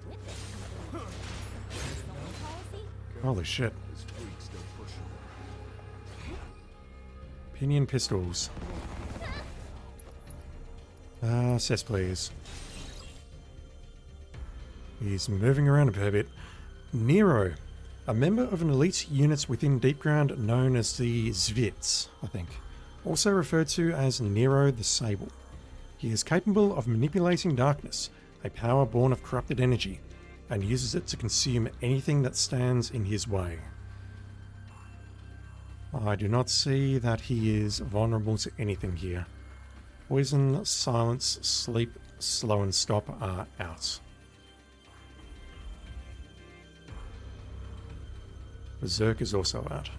What's with it? Soul policy? Holy shit. This freak still pushing. Pinion pistols. Cess please. He's moving around a fair bit. Nero. A member of an elite unit within Deep Ground known as the VII, I think. Also referred to as Nero the Sable. He is capable of manipulating darkness, a power born of corrupted energy, and uses it to consume anything that stands in his way. I do not see that he is vulnerable to anything here. Poison, silence, sleep, slow and stop are out. Berserk is also out.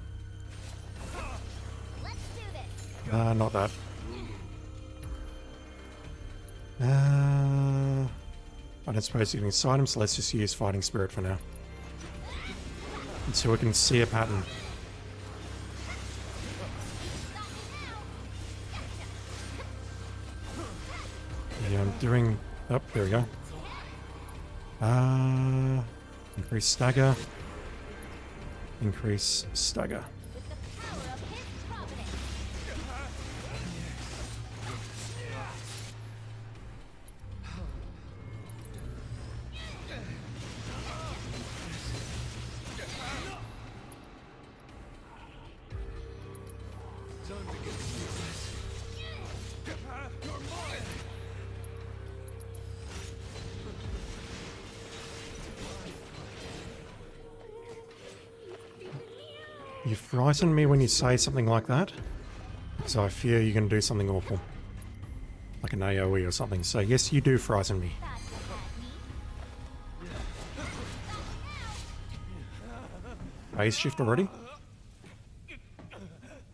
Let's do this. Not that. I don't suppose you can incite him, so let's just use Fighting Spirit for now. Until we can see a pattern. Yeah, I'm doing... Oh, there we go. Increase stagger. Increase stagger. With the power of his providence. Time to get serious. You're mine! You frighten me when you say something like that, so I fear you're going to do something awful. Like an AoE or something. So yes, you do frighten me. Phase shift already?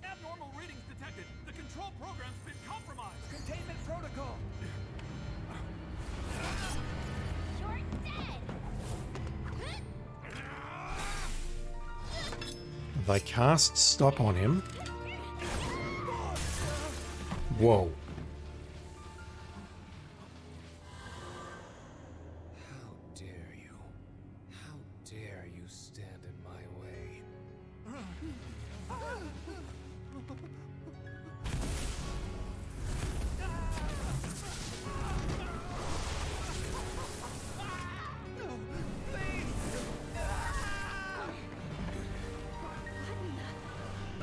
Abnormal readings detected. The control program's been compromised. Containment protocol. You're dead. They cast stop on him. Whoa. How dare you? How dare you stand in my way?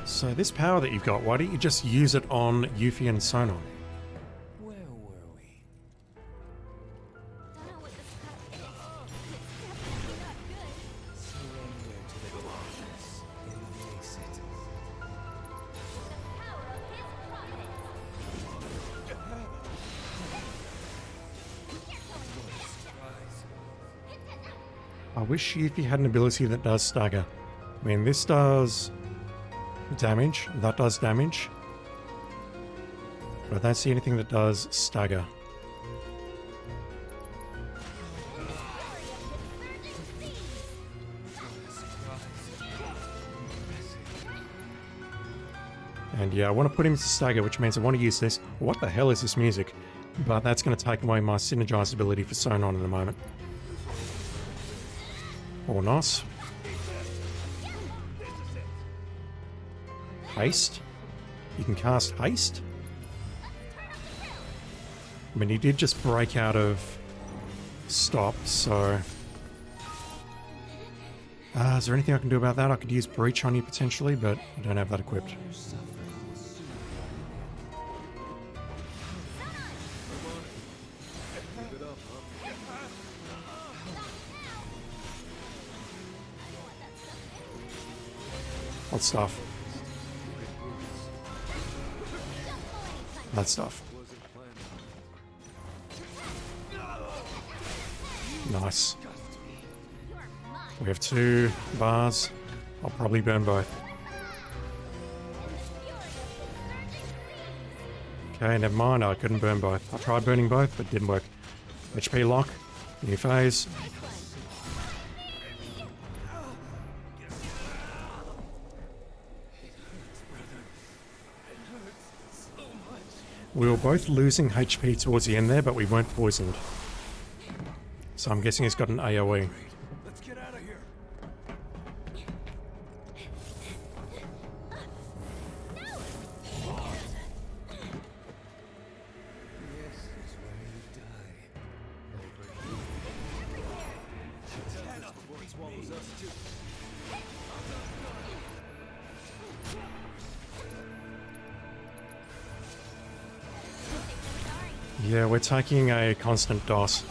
So this power that you've got, why don't you just use it on Yuffie and Sonon? Where were we? Don't know what this stuff is. It's definitely not good. Surrender to the darkness. Embrace it. The power of his providence. You're going to I wish Yuffie had an ability that does stagger. I mean, this does damage, that does damage. But I don't see anything that does stagger. And yeah, I want to put him to stagger, which means I want to use this. What the hell is this music? But that's going to take away my synergized ability for Sonon in a moment. Or nice. Haste. You can cast haste. I mean, he did just break out of stop, so... is there anything I can do about that? I could use breach on you potentially, but I don't have that equipped. What stuff? That stuff. Nice. We have 2 bars. I'll probably burn both. Okay, never mind. I couldn't burn both. I tried burning both, but it didn't work. HP lock. New phase. We were both losing HP towards the end there, but we weren't poisoned. So I'm guessing he's got an AoE. Let's get out of here. Yeah, we're taking a constant DOS.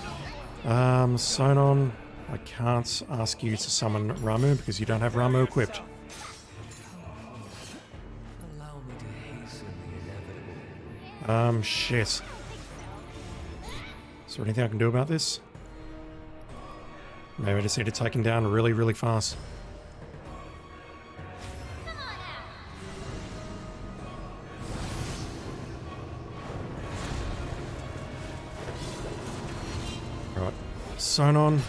Sonon, I can't ask you to summon Ramu because you don't have Ramu equipped. Allow me to hasten the inevitable. Shit. Is there anything I can do about this? Maybe I just need to take him down really, really fast. Right. Sonon,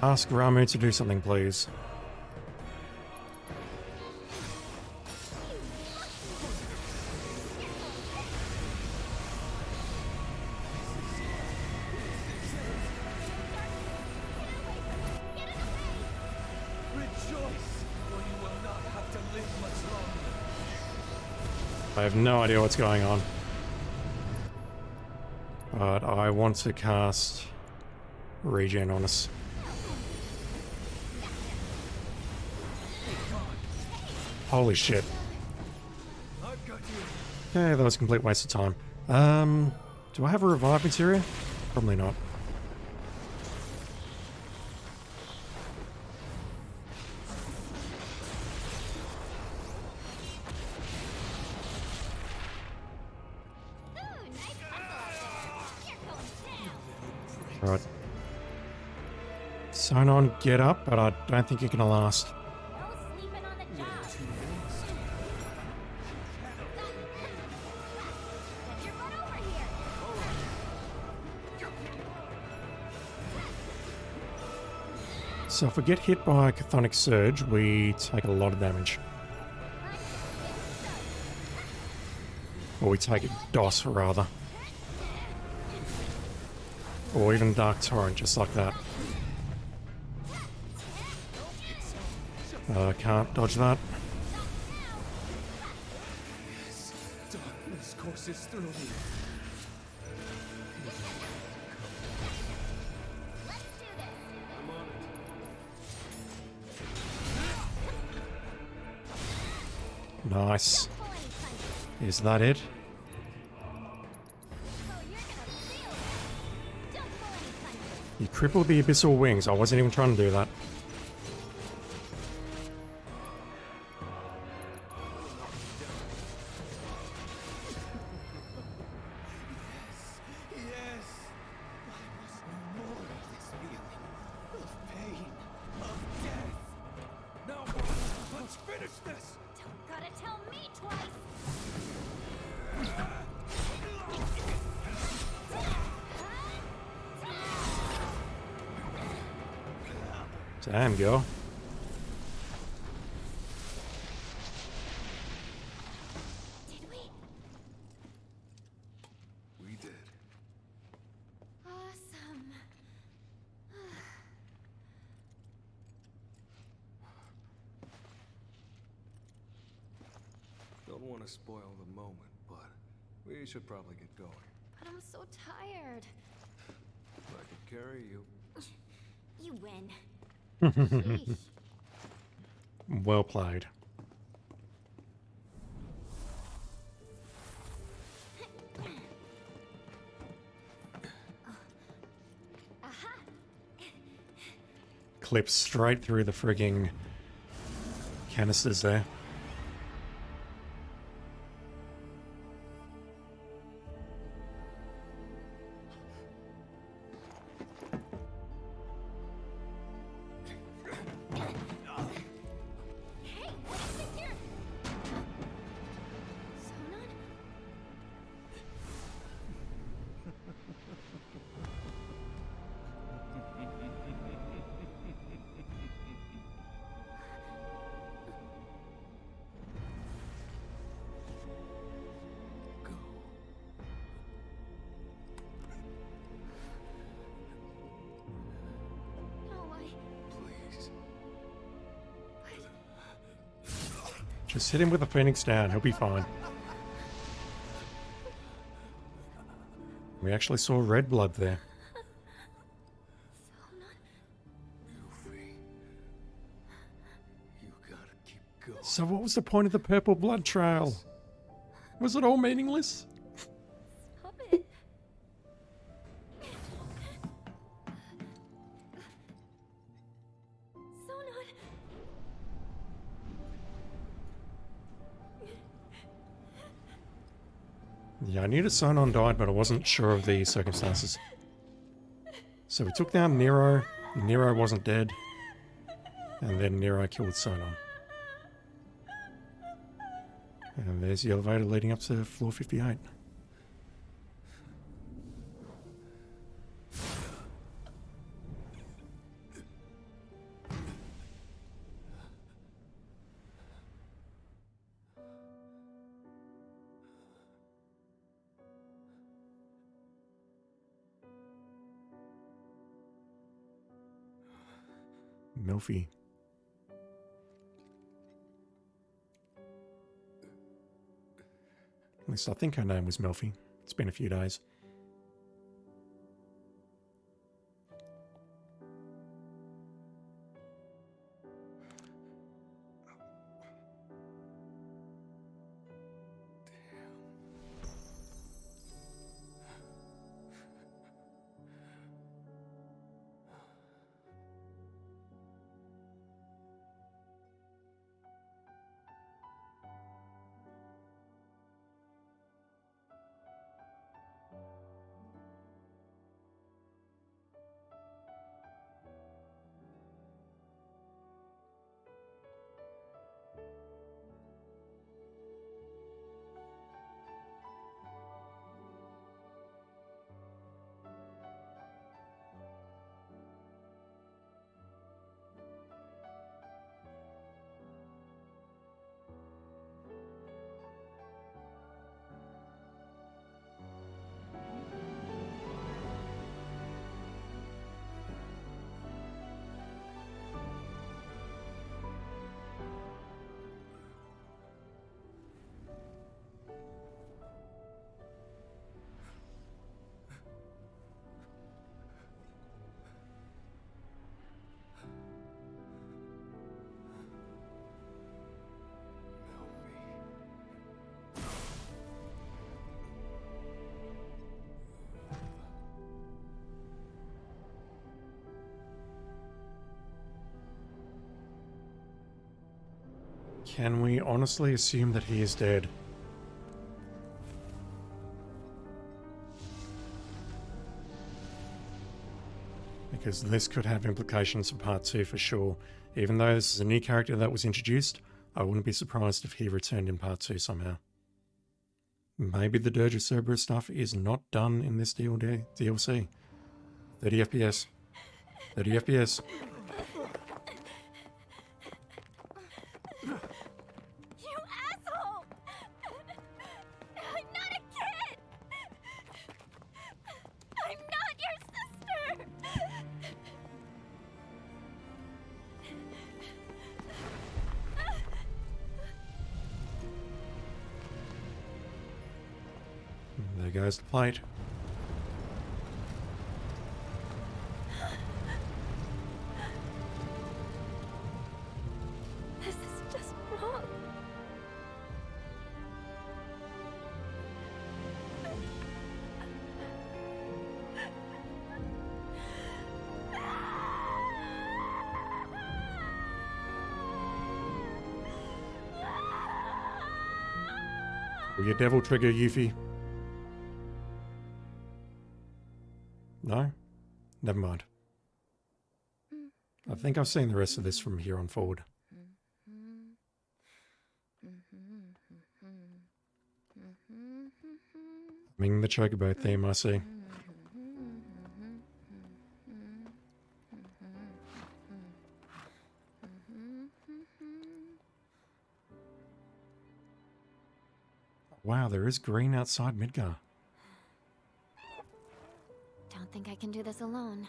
ask Ramu to do something, please. I have no idea what's going on. But I want to cast regen on us. Holy shit. Okay, that was a complete waste of time. Do I have a revive materia? Probably not. Right. Sonon, get up, but I don't think you're gonna last. So if we get hit by a Chthonic Surge, we take a lot of damage. Or we take a DOS, rather. Or even Dark Torrent, just like that. Can't dodge that. Darkness courses through me. Nice. Is that it? You crippled the Abyssal Wings. I wasn't even trying to do that. Damn, girl. Did we? We did. Awesome. Don't want to spoil the moment, but we should probably get going. But I'm so tired. I can carry you. You win. Sheesh. Well played. Aha! Clips straight through the frigging canisters there. Hey, what is this here? Sonon? Go. No, Please. Just hit him with a phoenix down. He'll be fine. We actually saw red blood there. Yuffie. You gotta keep going. So what was the point of the purple blood trail? Was it all meaningless? Stop it. Sonon. Yeah, I knew that Sonon died, but I wasn't sure of the circumstances. So we took down Nero. Nero wasn't dead. And then Nero killed Sonon. And there's the elevator leading up to floor 58. Melfi. At least I think her name was Melfi. It's been a few days. Can we honestly assume that he is dead? Because this could have implications for part 2 for sure. Even though this is a new character that was introduced, I wouldn't be surprised if he returned in part 2 somehow. Maybe the Dirge of Cerberus stuff is not done in this DLC. 30 FPS. 30 FPS. You asshole! I'm not a kid! I'm not your sister! There goes the plate. This is just wrong. Will your devil trigger, Yuffie? No? Never mind. I think I've seen the rest of this from here on forward. Ming the Chocobo theme, I see. Wow, there is green outside Midgar. Don't think I can do this alone.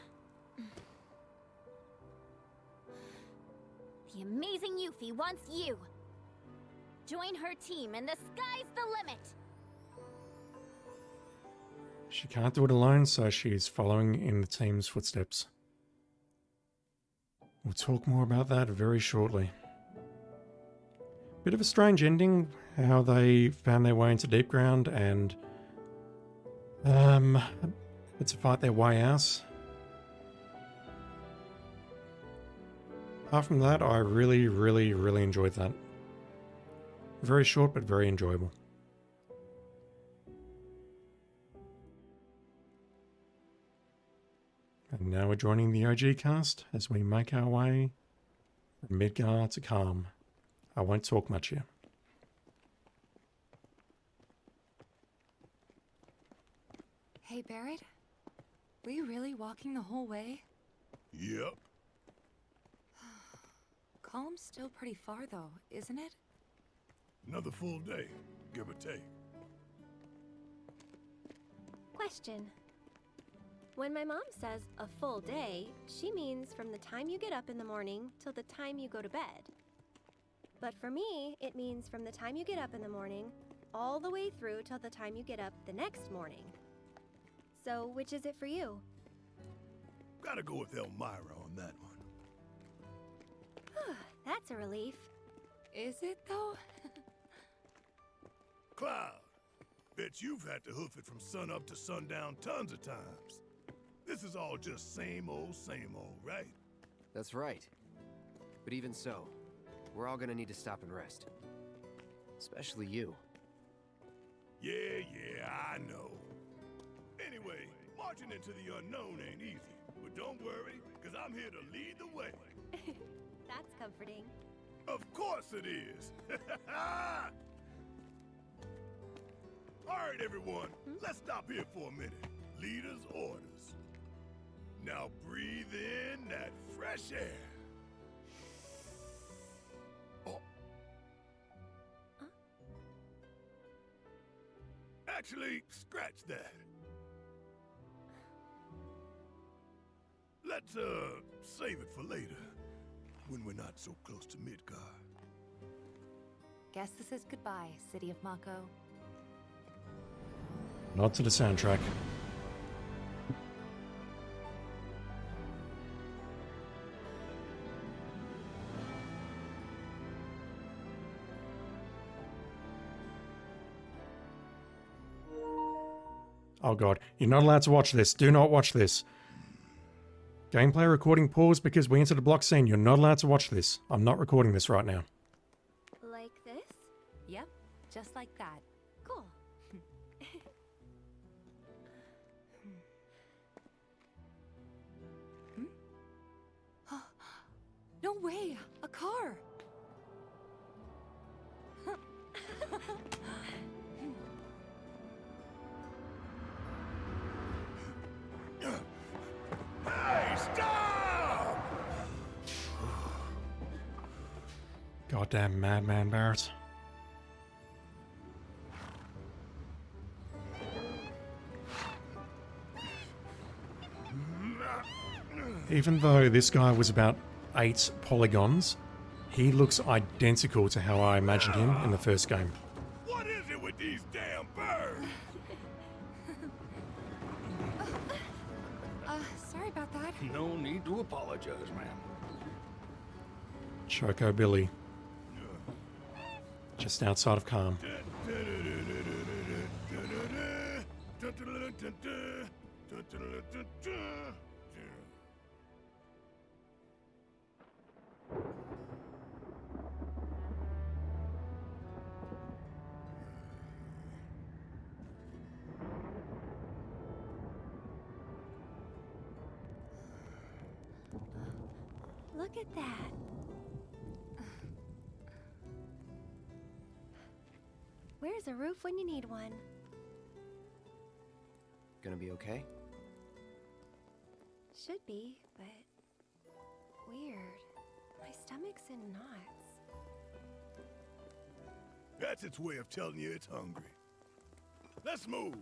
The amazing Yuffie wants you. Join her team and the sky's the limit. She can't do it alone, so she's following in the team's footsteps. We'll talk more about that very shortly. Bit of a strange ending, how they found their way into Deep Ground and had to fight their way out. Apart from that, I really enjoyed that. Very short, but very enjoyable. And now we're joining the OG cast as we make our way from Midgar to Calm. I won't talk much here. Hey, Barrett? Were you really walking the whole way? Yep. Calm's still pretty far, though, isn't it? Another full day, give or take. Question. When my mom says a full day, she means from the time you get up in the morning till the time you go to bed. But for me, it means from the time you get up in the morning all the way through till the time you get up the next morning. So, which is it for you? Gotta go with Elmira on that one. That's a relief. Is it, though? Cloud, bet you've had to hoof it from sun up to sundown tons of times. This is all just same old, right? That's right. But even so, we're all gonna need to stop and rest. Especially you. Yeah, I know. Anyway, marching into the unknown ain't easy. But don't worry, because I'm here to lead the way. That's comforting. Of course it is. All right, everyone. Let's stop here for a minute. Leader's orders. Now breathe in that fresh air. Oh. Actually, scratch that. Let's, save it for later. When we're not so close to Midgar. Guess this is goodbye, City of Mako. Not to the soundtrack. Oh god, you're not allowed to watch this. Do not watch this. Gameplay recording paused because we entered a block scene. You're not allowed to watch this. I'm not recording this right now. Like this? Yep, just like that. Cool. No way! A car! Hey, stop! Goddamn madman Barrett. Even though this guy was about 8 polygons, he looks identical to how I imagined him in the first game. What is it with these damn birds? need to apologize, ma'am. Choco Billy. Just outside of calm. Look at that. Where's a roof when you need one? Gonna be okay? Should be, but weird. My stomach's in knots. That's its way of telling you it's hungry. Let's move.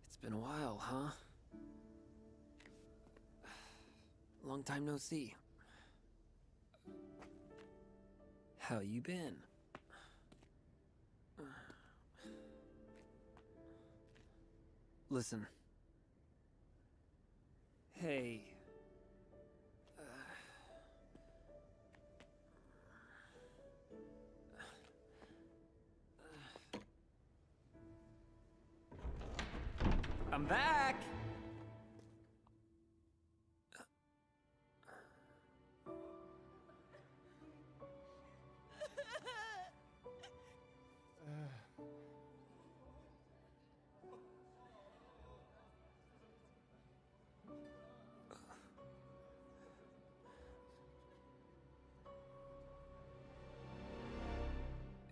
It's been a while, huh? Long time no see. How you been? Listen. Hey. I'm back!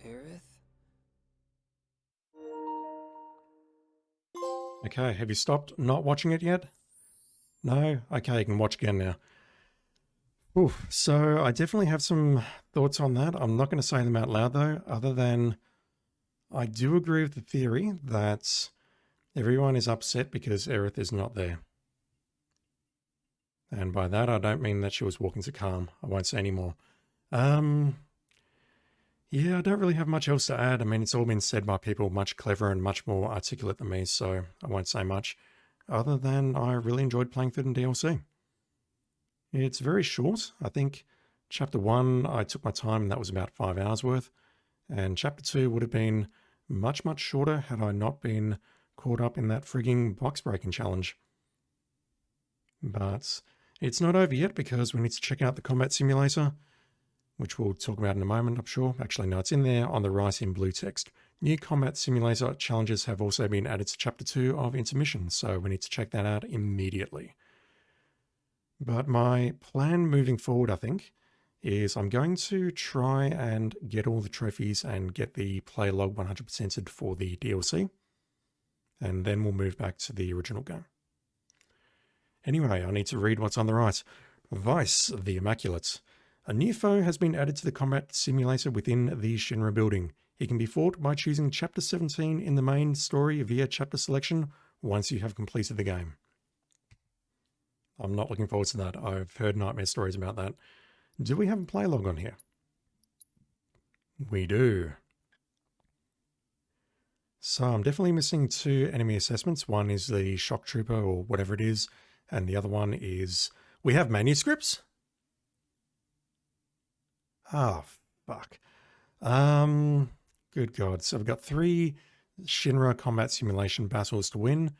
Aerith? Okay, have you stopped not watching it yet? No? Okay, you can watch again now. Oof, so I definitely have some thoughts on that. I'm not going to say them out loud though, other than I do agree with the theory that everyone is upset because Aerith is not there. And by that, I don't mean that she was walking to calm. I won't say any more. Yeah, I don't really have much else to add. I mean, it's all been said by people much cleverer and much more articulate than me, so I won't say much, other than I really enjoyed playing through the DLC. It's very short. I think Chapter 1, I took my time, and that was about 5 hours worth, and Chapter 2 would have been much, much shorter had I not been caught up in that frigging box breaking challenge. But it's not over yet because we need to check out the combat simulator, which we'll talk about in a moment, I'm sure. Actually, no, it's in there on the right in blue text. New combat simulator challenges have also been added to Chapter 2 of Intermission, so we need to check that out immediately. But my plan moving forward, I think, is I'm going to try and get all the trophies and get the play log 100%ed for the DLC, and then we'll move back to the original game. Anyway, I need to read what's on the right. VII, the Immaculate. A new foe has been added to the combat simulator within the Shinra building. He can be fought by choosing Chapter 17 in the main story via chapter selection once you have completed the game. I'm not looking forward to that. I've heard nightmare stories about that. Do we have a play log on here? We do. So I'm definitely missing 2 enemy assessments. One is the shock trooper or whatever it is, and the other one is... We have manuscripts? Oh, fuck. Good God. So we've got 3 Shinra combat simulation battles to win.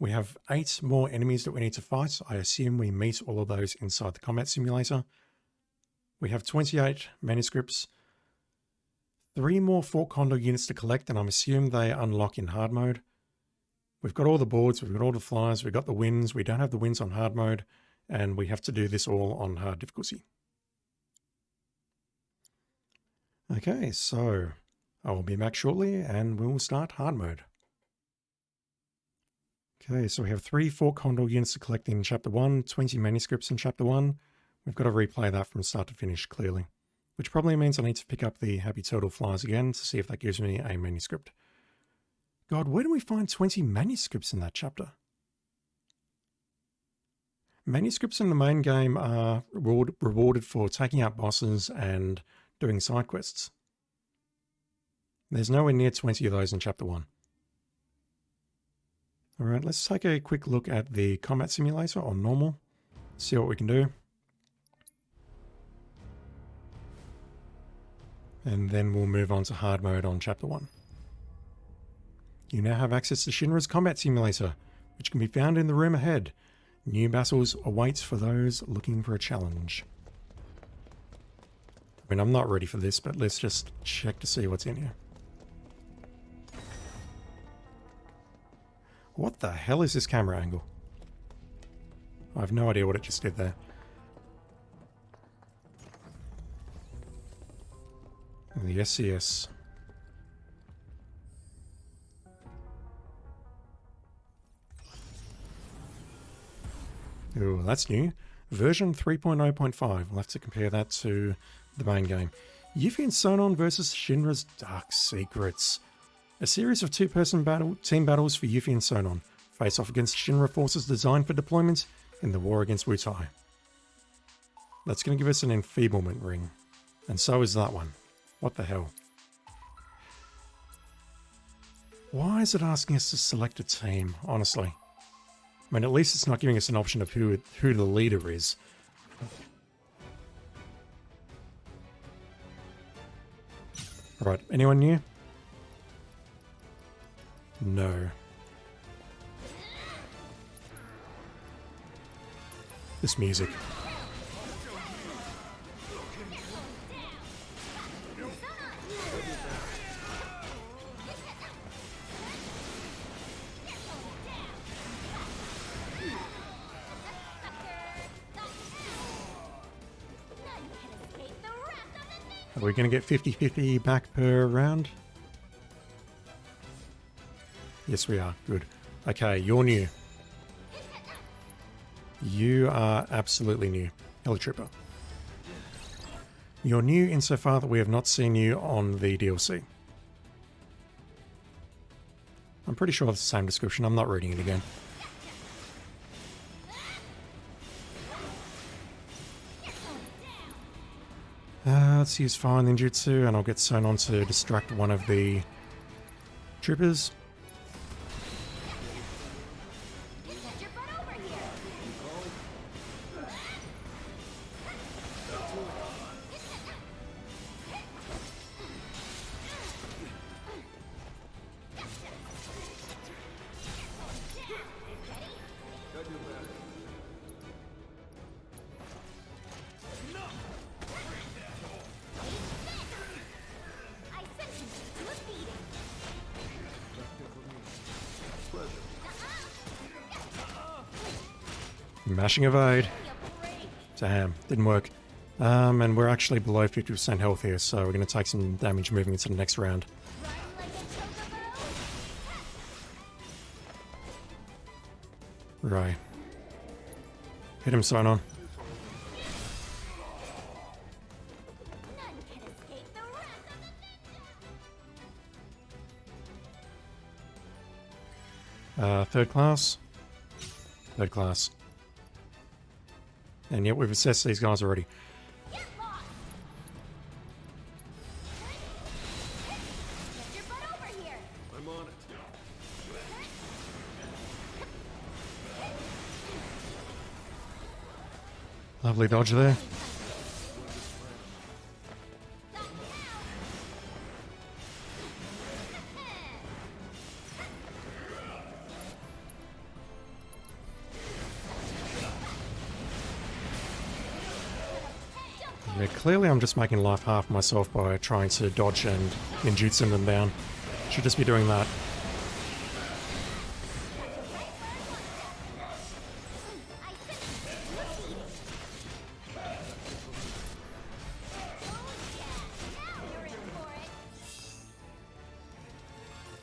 We have 8 more enemies that we need to fight. I assume we meet all of those inside the combat simulator. We have 28 manuscripts. 3 more Fort Condor units to collect, and I'm assuming they unlock in hard mode. We've got all the boards, we've got all the flyers, we've got the wins. We don't have the wins on hard mode, and we have to do this all on hard difficulty. Okay, so I will be back shortly and we'll start hard mode. Okay, so we have 3 Fort Condor units to collect in Chapter 1, 20 manuscripts in Chapter 1. We've got to replay that from start to finish, clearly. which probably means I need to pick up the Happy Turtle Flies again to see if that gives me a manuscript. God, where do we find 20 manuscripts in that chapter? Manuscripts in the main game are rewarded for taking out bosses and doing side quests. There's nowhere near 20 of those in Chapter 1. Alright, let's take a quick look at the combat simulator on normal, see what we can do. And then we'll move on to hard mode on Chapter 1. You now have access to Shinra's combat simulator, which can be found in the room ahead. New battles await for those looking for a challenge. I mean, I'm not ready for this, but let's just check to see what's in here. What the hell is this camera angle? I have no idea what it just did there. And the SCS. Ooh, that's new. Version 3.0.5. We'll have to compare that to the main game. Yuffie and Sonon versus Shinra's Dark Secrets. A series of two-person team battles for Yuffie and Sonon face off against Shinra forces designed for deployment in the war against Wutai. That's going to give us an enfeeblement ring. And so is that one. What the hell? Why is it asking us to select a team, honestly? I mean, at least it's not giving us an option of who the leader is. Alright, anyone new? No. This music. Are we going to get 50-50 back per round? Yes, we are. Good. Okay, you're new. You are absolutely new. Helitrooper. You're new insofar that we have not seen you on the DLC. I'm pretty sure it's the same description. I'm not reading it again. Let's use Fire Ninjutsu and I'll get Sonon to distract one of the troopers. Mashing evade. Damn, didn't work. And we're actually below 50% health here, so we're going to take some damage moving into the next round. Right. Hit him, Sonon. Third class. Third class. And yet we've assessed these guys already. I'm on it. Lovely dodge there. Yeah, clearly I'm just making life half myself by trying to dodge and ninjutsu them down. Should just be doing that.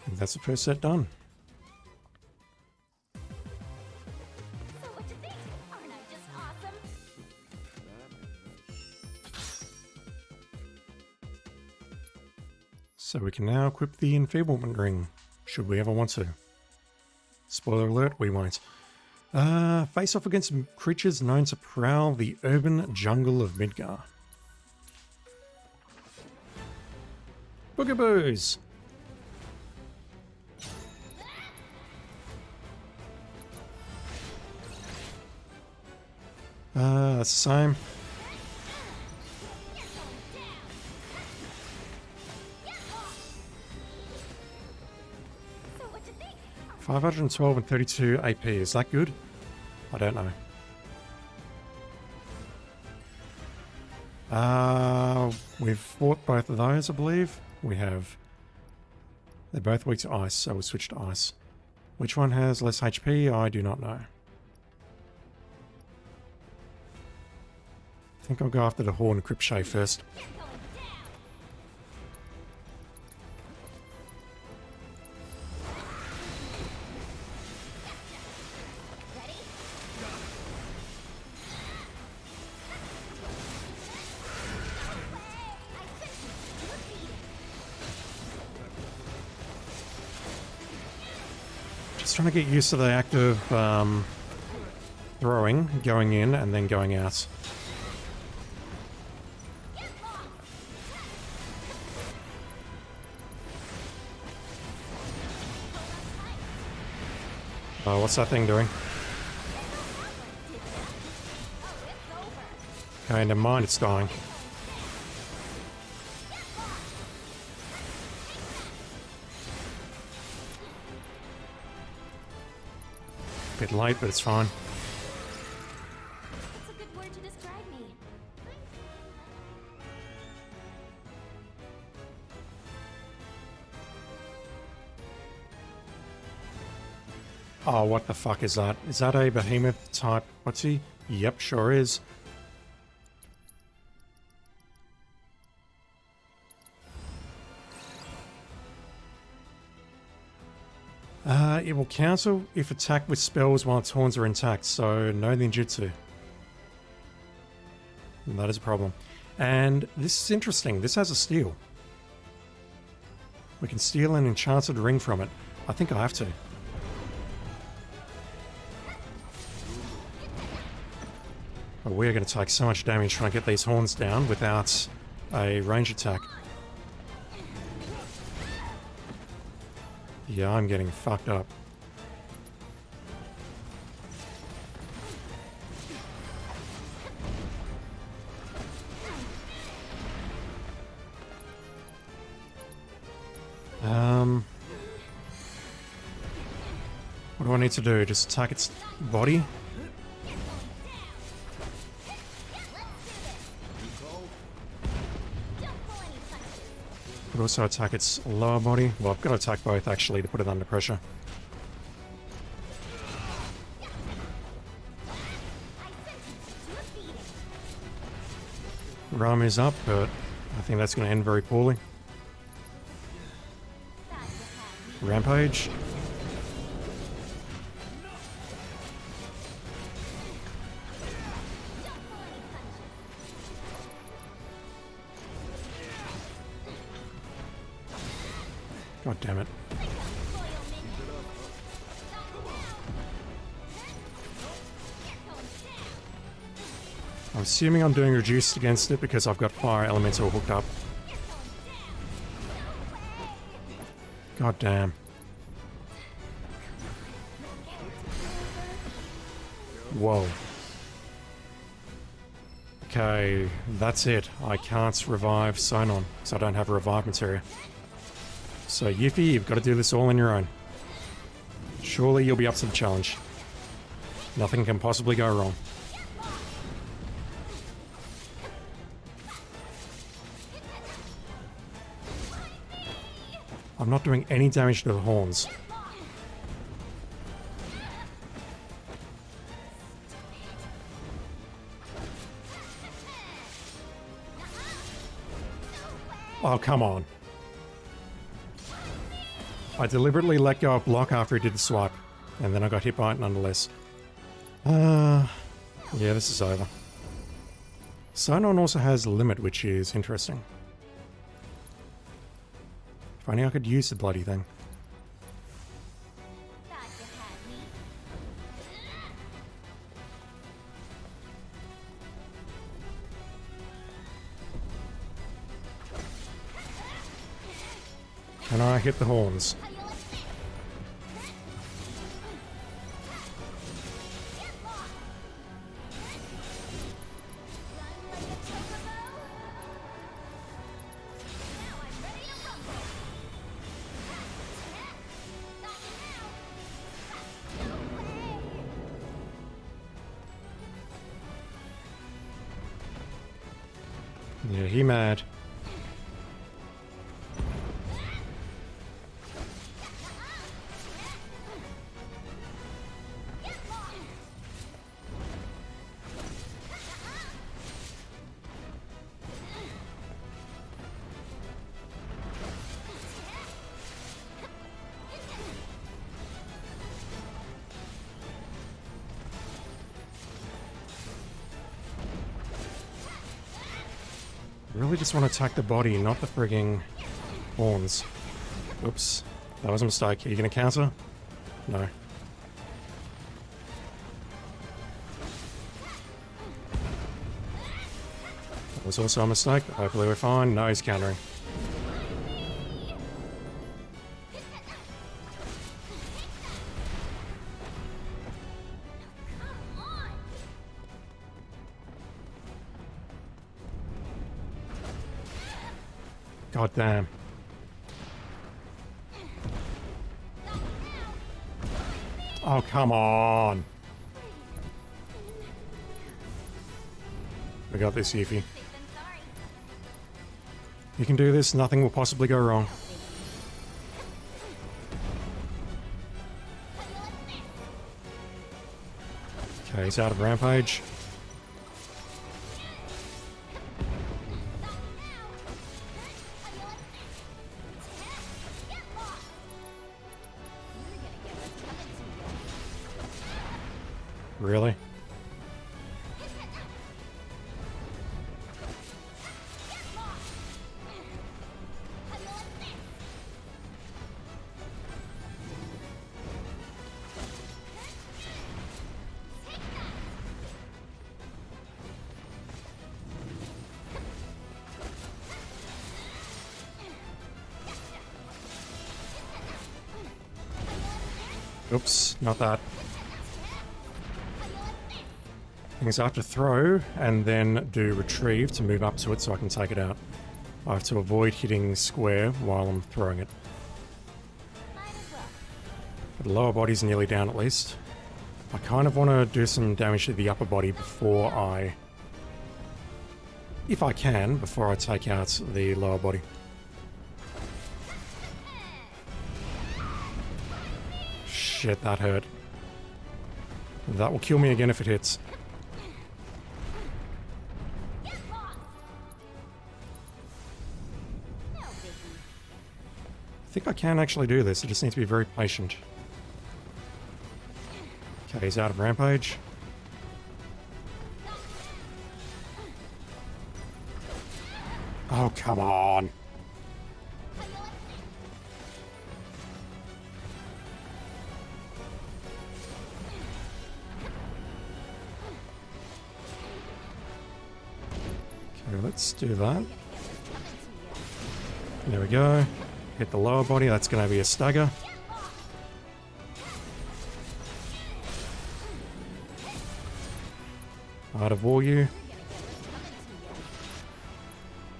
And that's the first set done. So what you think? Aren't I just awesome? So we can now equip the enfeeblement ring, should we ever want to. Spoiler alert, we won't. Face off against creatures known to prowl the urban jungle of Midgar. Boogaboos! That's the same. So what you think? 512 and 32 AP, is that good? I don't know. We've fought both of those, I believe. We have. They're both weak to ice, so we'll switch to ice. Which one has less HP? I do not know. I think I'll go after the Horn Cripshay first. Just trying to get used to the act of throwing, going in, and then going out. Oh, what's that thing doing? Okay, never mind, it's dying. Bit late, but it's fine. That's a good word to describe me. Oh, what the fuck is that? Is that a behemoth type? What's he? Yep, sure is. It will cancel if attacked with spells while its horns are intact, so no ninjutsu. And that is a problem. And this is interesting. This has a steal. We can steal an enchanted ring from it. I think I have to. But we're going to take so much damage trying to get these horns down without a range attack. Yeah, I'm getting fucked up. What do I need to do? Just attack its body? Could also attack its lower body. Well, I've got to attack both actually to put it under pressure. Ram is up, but I think that's going to end very poorly. Rampage. God damn it. I'm assuming I'm doing reduced against it because I've got fire elemental hooked up. God damn. Whoa. Okay, that's it. I can't revive Sonon, so I don't have a revive materia. So Yuffie, you've got to do this all on your own. Surely you'll be up to the challenge. Nothing can possibly go wrong. I'm not doing any damage to the horns. Oh, come on. I deliberately let go of block after he did the swipe, and then I got hit by it nonetheless. Yeah, this is over. Sonon also has limit, which is interesting. If only I could use the bloody thing. Thought you had me. Can I hit the horns? Yeah, he mad. I really just want to attack the body, not the frigging horns. Oops. That was a mistake. Are you going to counter? No. That was also a mistake, but hopefully we're fine. No, he's countering. God damn. Oh, come on. We got this, Yuffie. You can do this, nothing will possibly go wrong. Okay, he's out of rampage. Really? Oops, not that. Things I have to throw and then do retrieve to move up to it so I can take it out. I have to avoid hitting square while I'm throwing it. The lower body's nearly down at least. I kind of want to do some damage to the upper body before I... if I can, before I take out the lower body. Shit, that hurt. That will kill me again if it hits. I think I can actually do this, I just need to be very patient. Okay, he's out of rampage. Oh, come on! Okay, let's do that. There we go. Hit the lower body, that's going to be a stagger. Art of War you.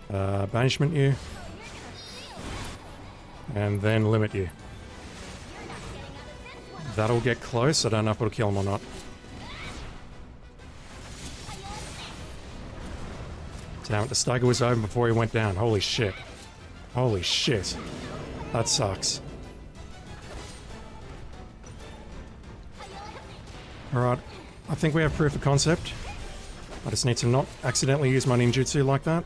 Banishment you. And then limit you. That'll get close, I don't know if it'll kill him or not. Damn it, the stagger was over before he went down, holy shit. Holy shit. That sucks. Alright, I think we have proof of concept. I just need to not accidentally use my ninjutsu like that.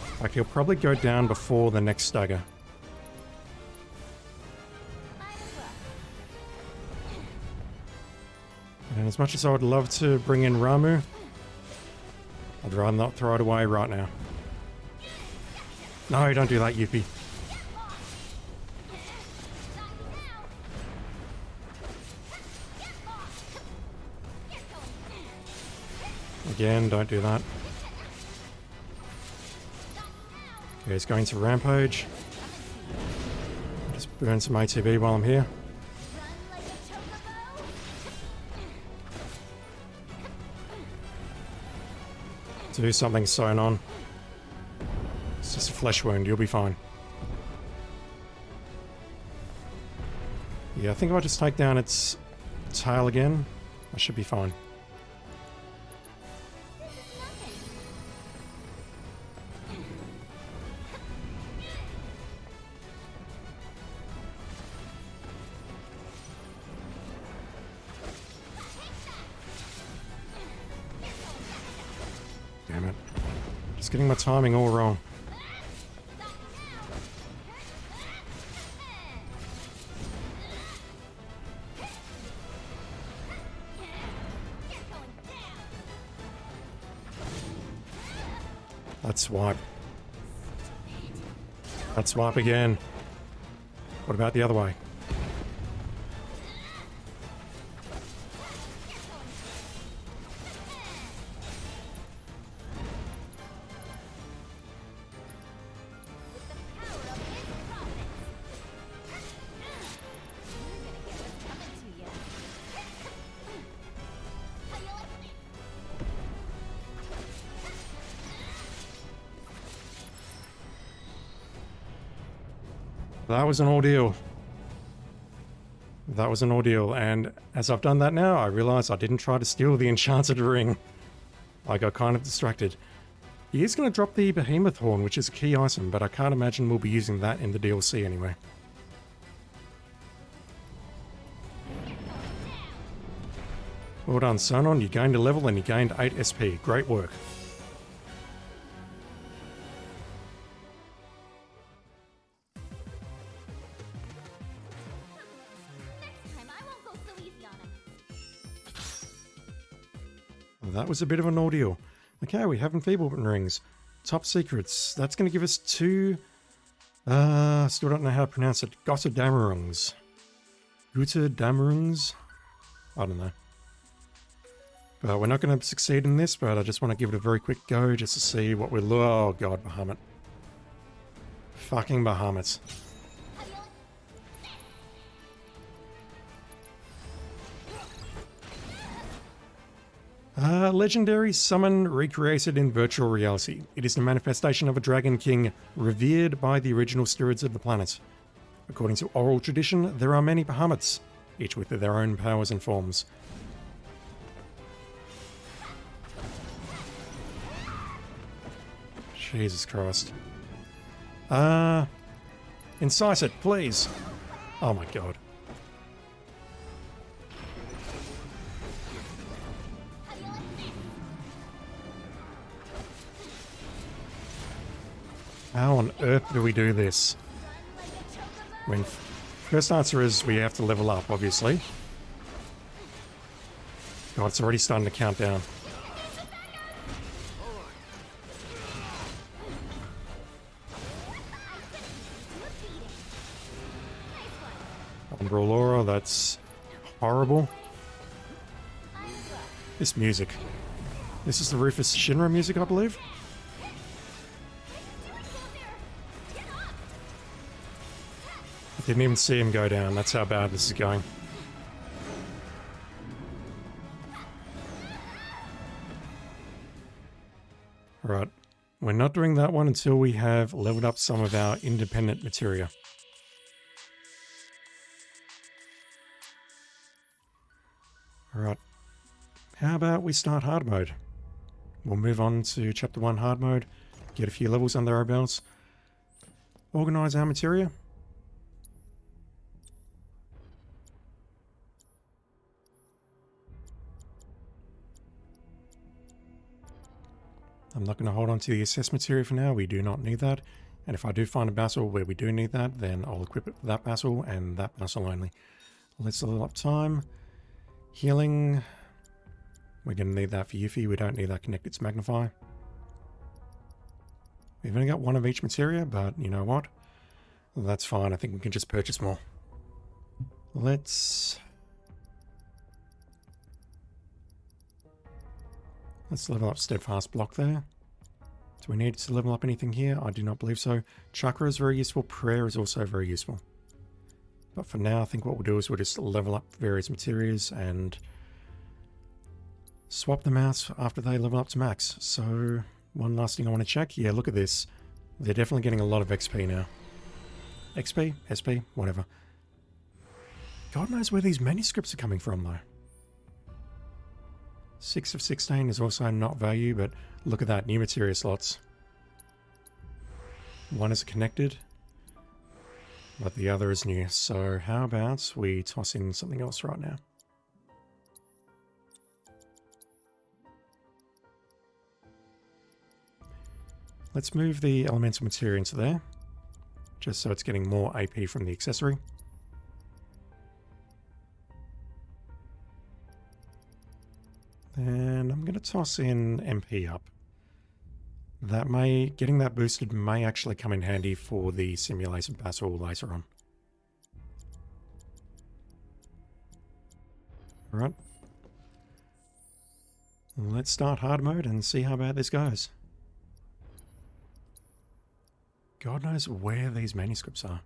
In fact, he'll probably go down before the next stagger. And as much as I would love to bring in Ramu, I'd rather not throw it away right now. No, don't do that, Yuppie. Again, don't do that. Okay, he's going to Rampage. Just burn some ATB while I'm here. Do something sewn on. It's just a flesh wound, you'll be fine. Yeah, I think if I just take down its tail again, I should be fine. Damn it. Just getting my timing all wrong. Let's swipe. Let's swipe again. What about the other way? That was an ordeal. That was an ordeal, and as I've done that now, I realise I didn't try to steal the enchanted ring. I got kind of distracted. He is going to drop the behemoth horn, which is a key item, but I can't imagine we'll be using that in the DLC anyway. Well done, Sonon. You gained a level and you gained 8 SP. Great work. That was a bit of an ordeal. Okay, we have enfeeblement rings. Top secrets. That's going to give us 2... still don't know how to pronounce it. Gotterdammerungs. Gotterdammerungs? I don't know. But we're not going to succeed in this, but I just want to give it a very quick go just to see what we're... Oh god, Bahamut. Fucking Bahamut. Legendary summon recreated in virtual reality. It is the manifestation of a dragon king revered by the original stewards of the planet. According to oral tradition, there are many Bahamuts, each with their own powers and forms. Jesus Christ. Incite it, please. Oh my god. How on earth do we do this? I mean, first answer is we have to level up, obviously. God, it's already starting to count down. Umbral Aura, that's horrible. This music. This is the Rufus Shinra music, I believe. Didn't even see him go down. That's how bad this is going. Right. We're not doing that one until we have leveled up some of our independent materia. Alright. How about we start hard mode? We'll move on to Chapter 1 hard mode, get a few levels under our belts, organise our materia. I'm not going to hold on to the assess materia for now, we do not need that. And if I do find a battle where we do need that, then I'll equip it for that battle and that battle only. Let's level up time. Healing. We're going to need that for Yuffie. We don't need that connected to Magnify. We've only got one of each materia, but you know what? That's fine. I think we can just purchase more. Let's level up Steadfast Block there. Do we need to level up anything here? I do not believe so. Chakra is very useful. Prayer is also very useful. But for now, I think what we'll do is we'll just level up various materials and swap them out after they level up to max. So, one last thing I want to check. Yeah, look at this. They're definitely getting a lot of XP now. XP? SP? Whatever. God knows where these manuscripts are coming from, though. 6 of 16 is also not value, but look at that. New materia slots. One is connected, but the other is new. So how about we toss in something else right now? Let's move the elemental materia into there, just so it's getting more AP from the accessory. And I'm going to toss in MP up. Getting that boosted may actually come in handy for the simulation battle later on. Alright. Let's start hard mode and see how bad this goes. God knows where these manuscripts are.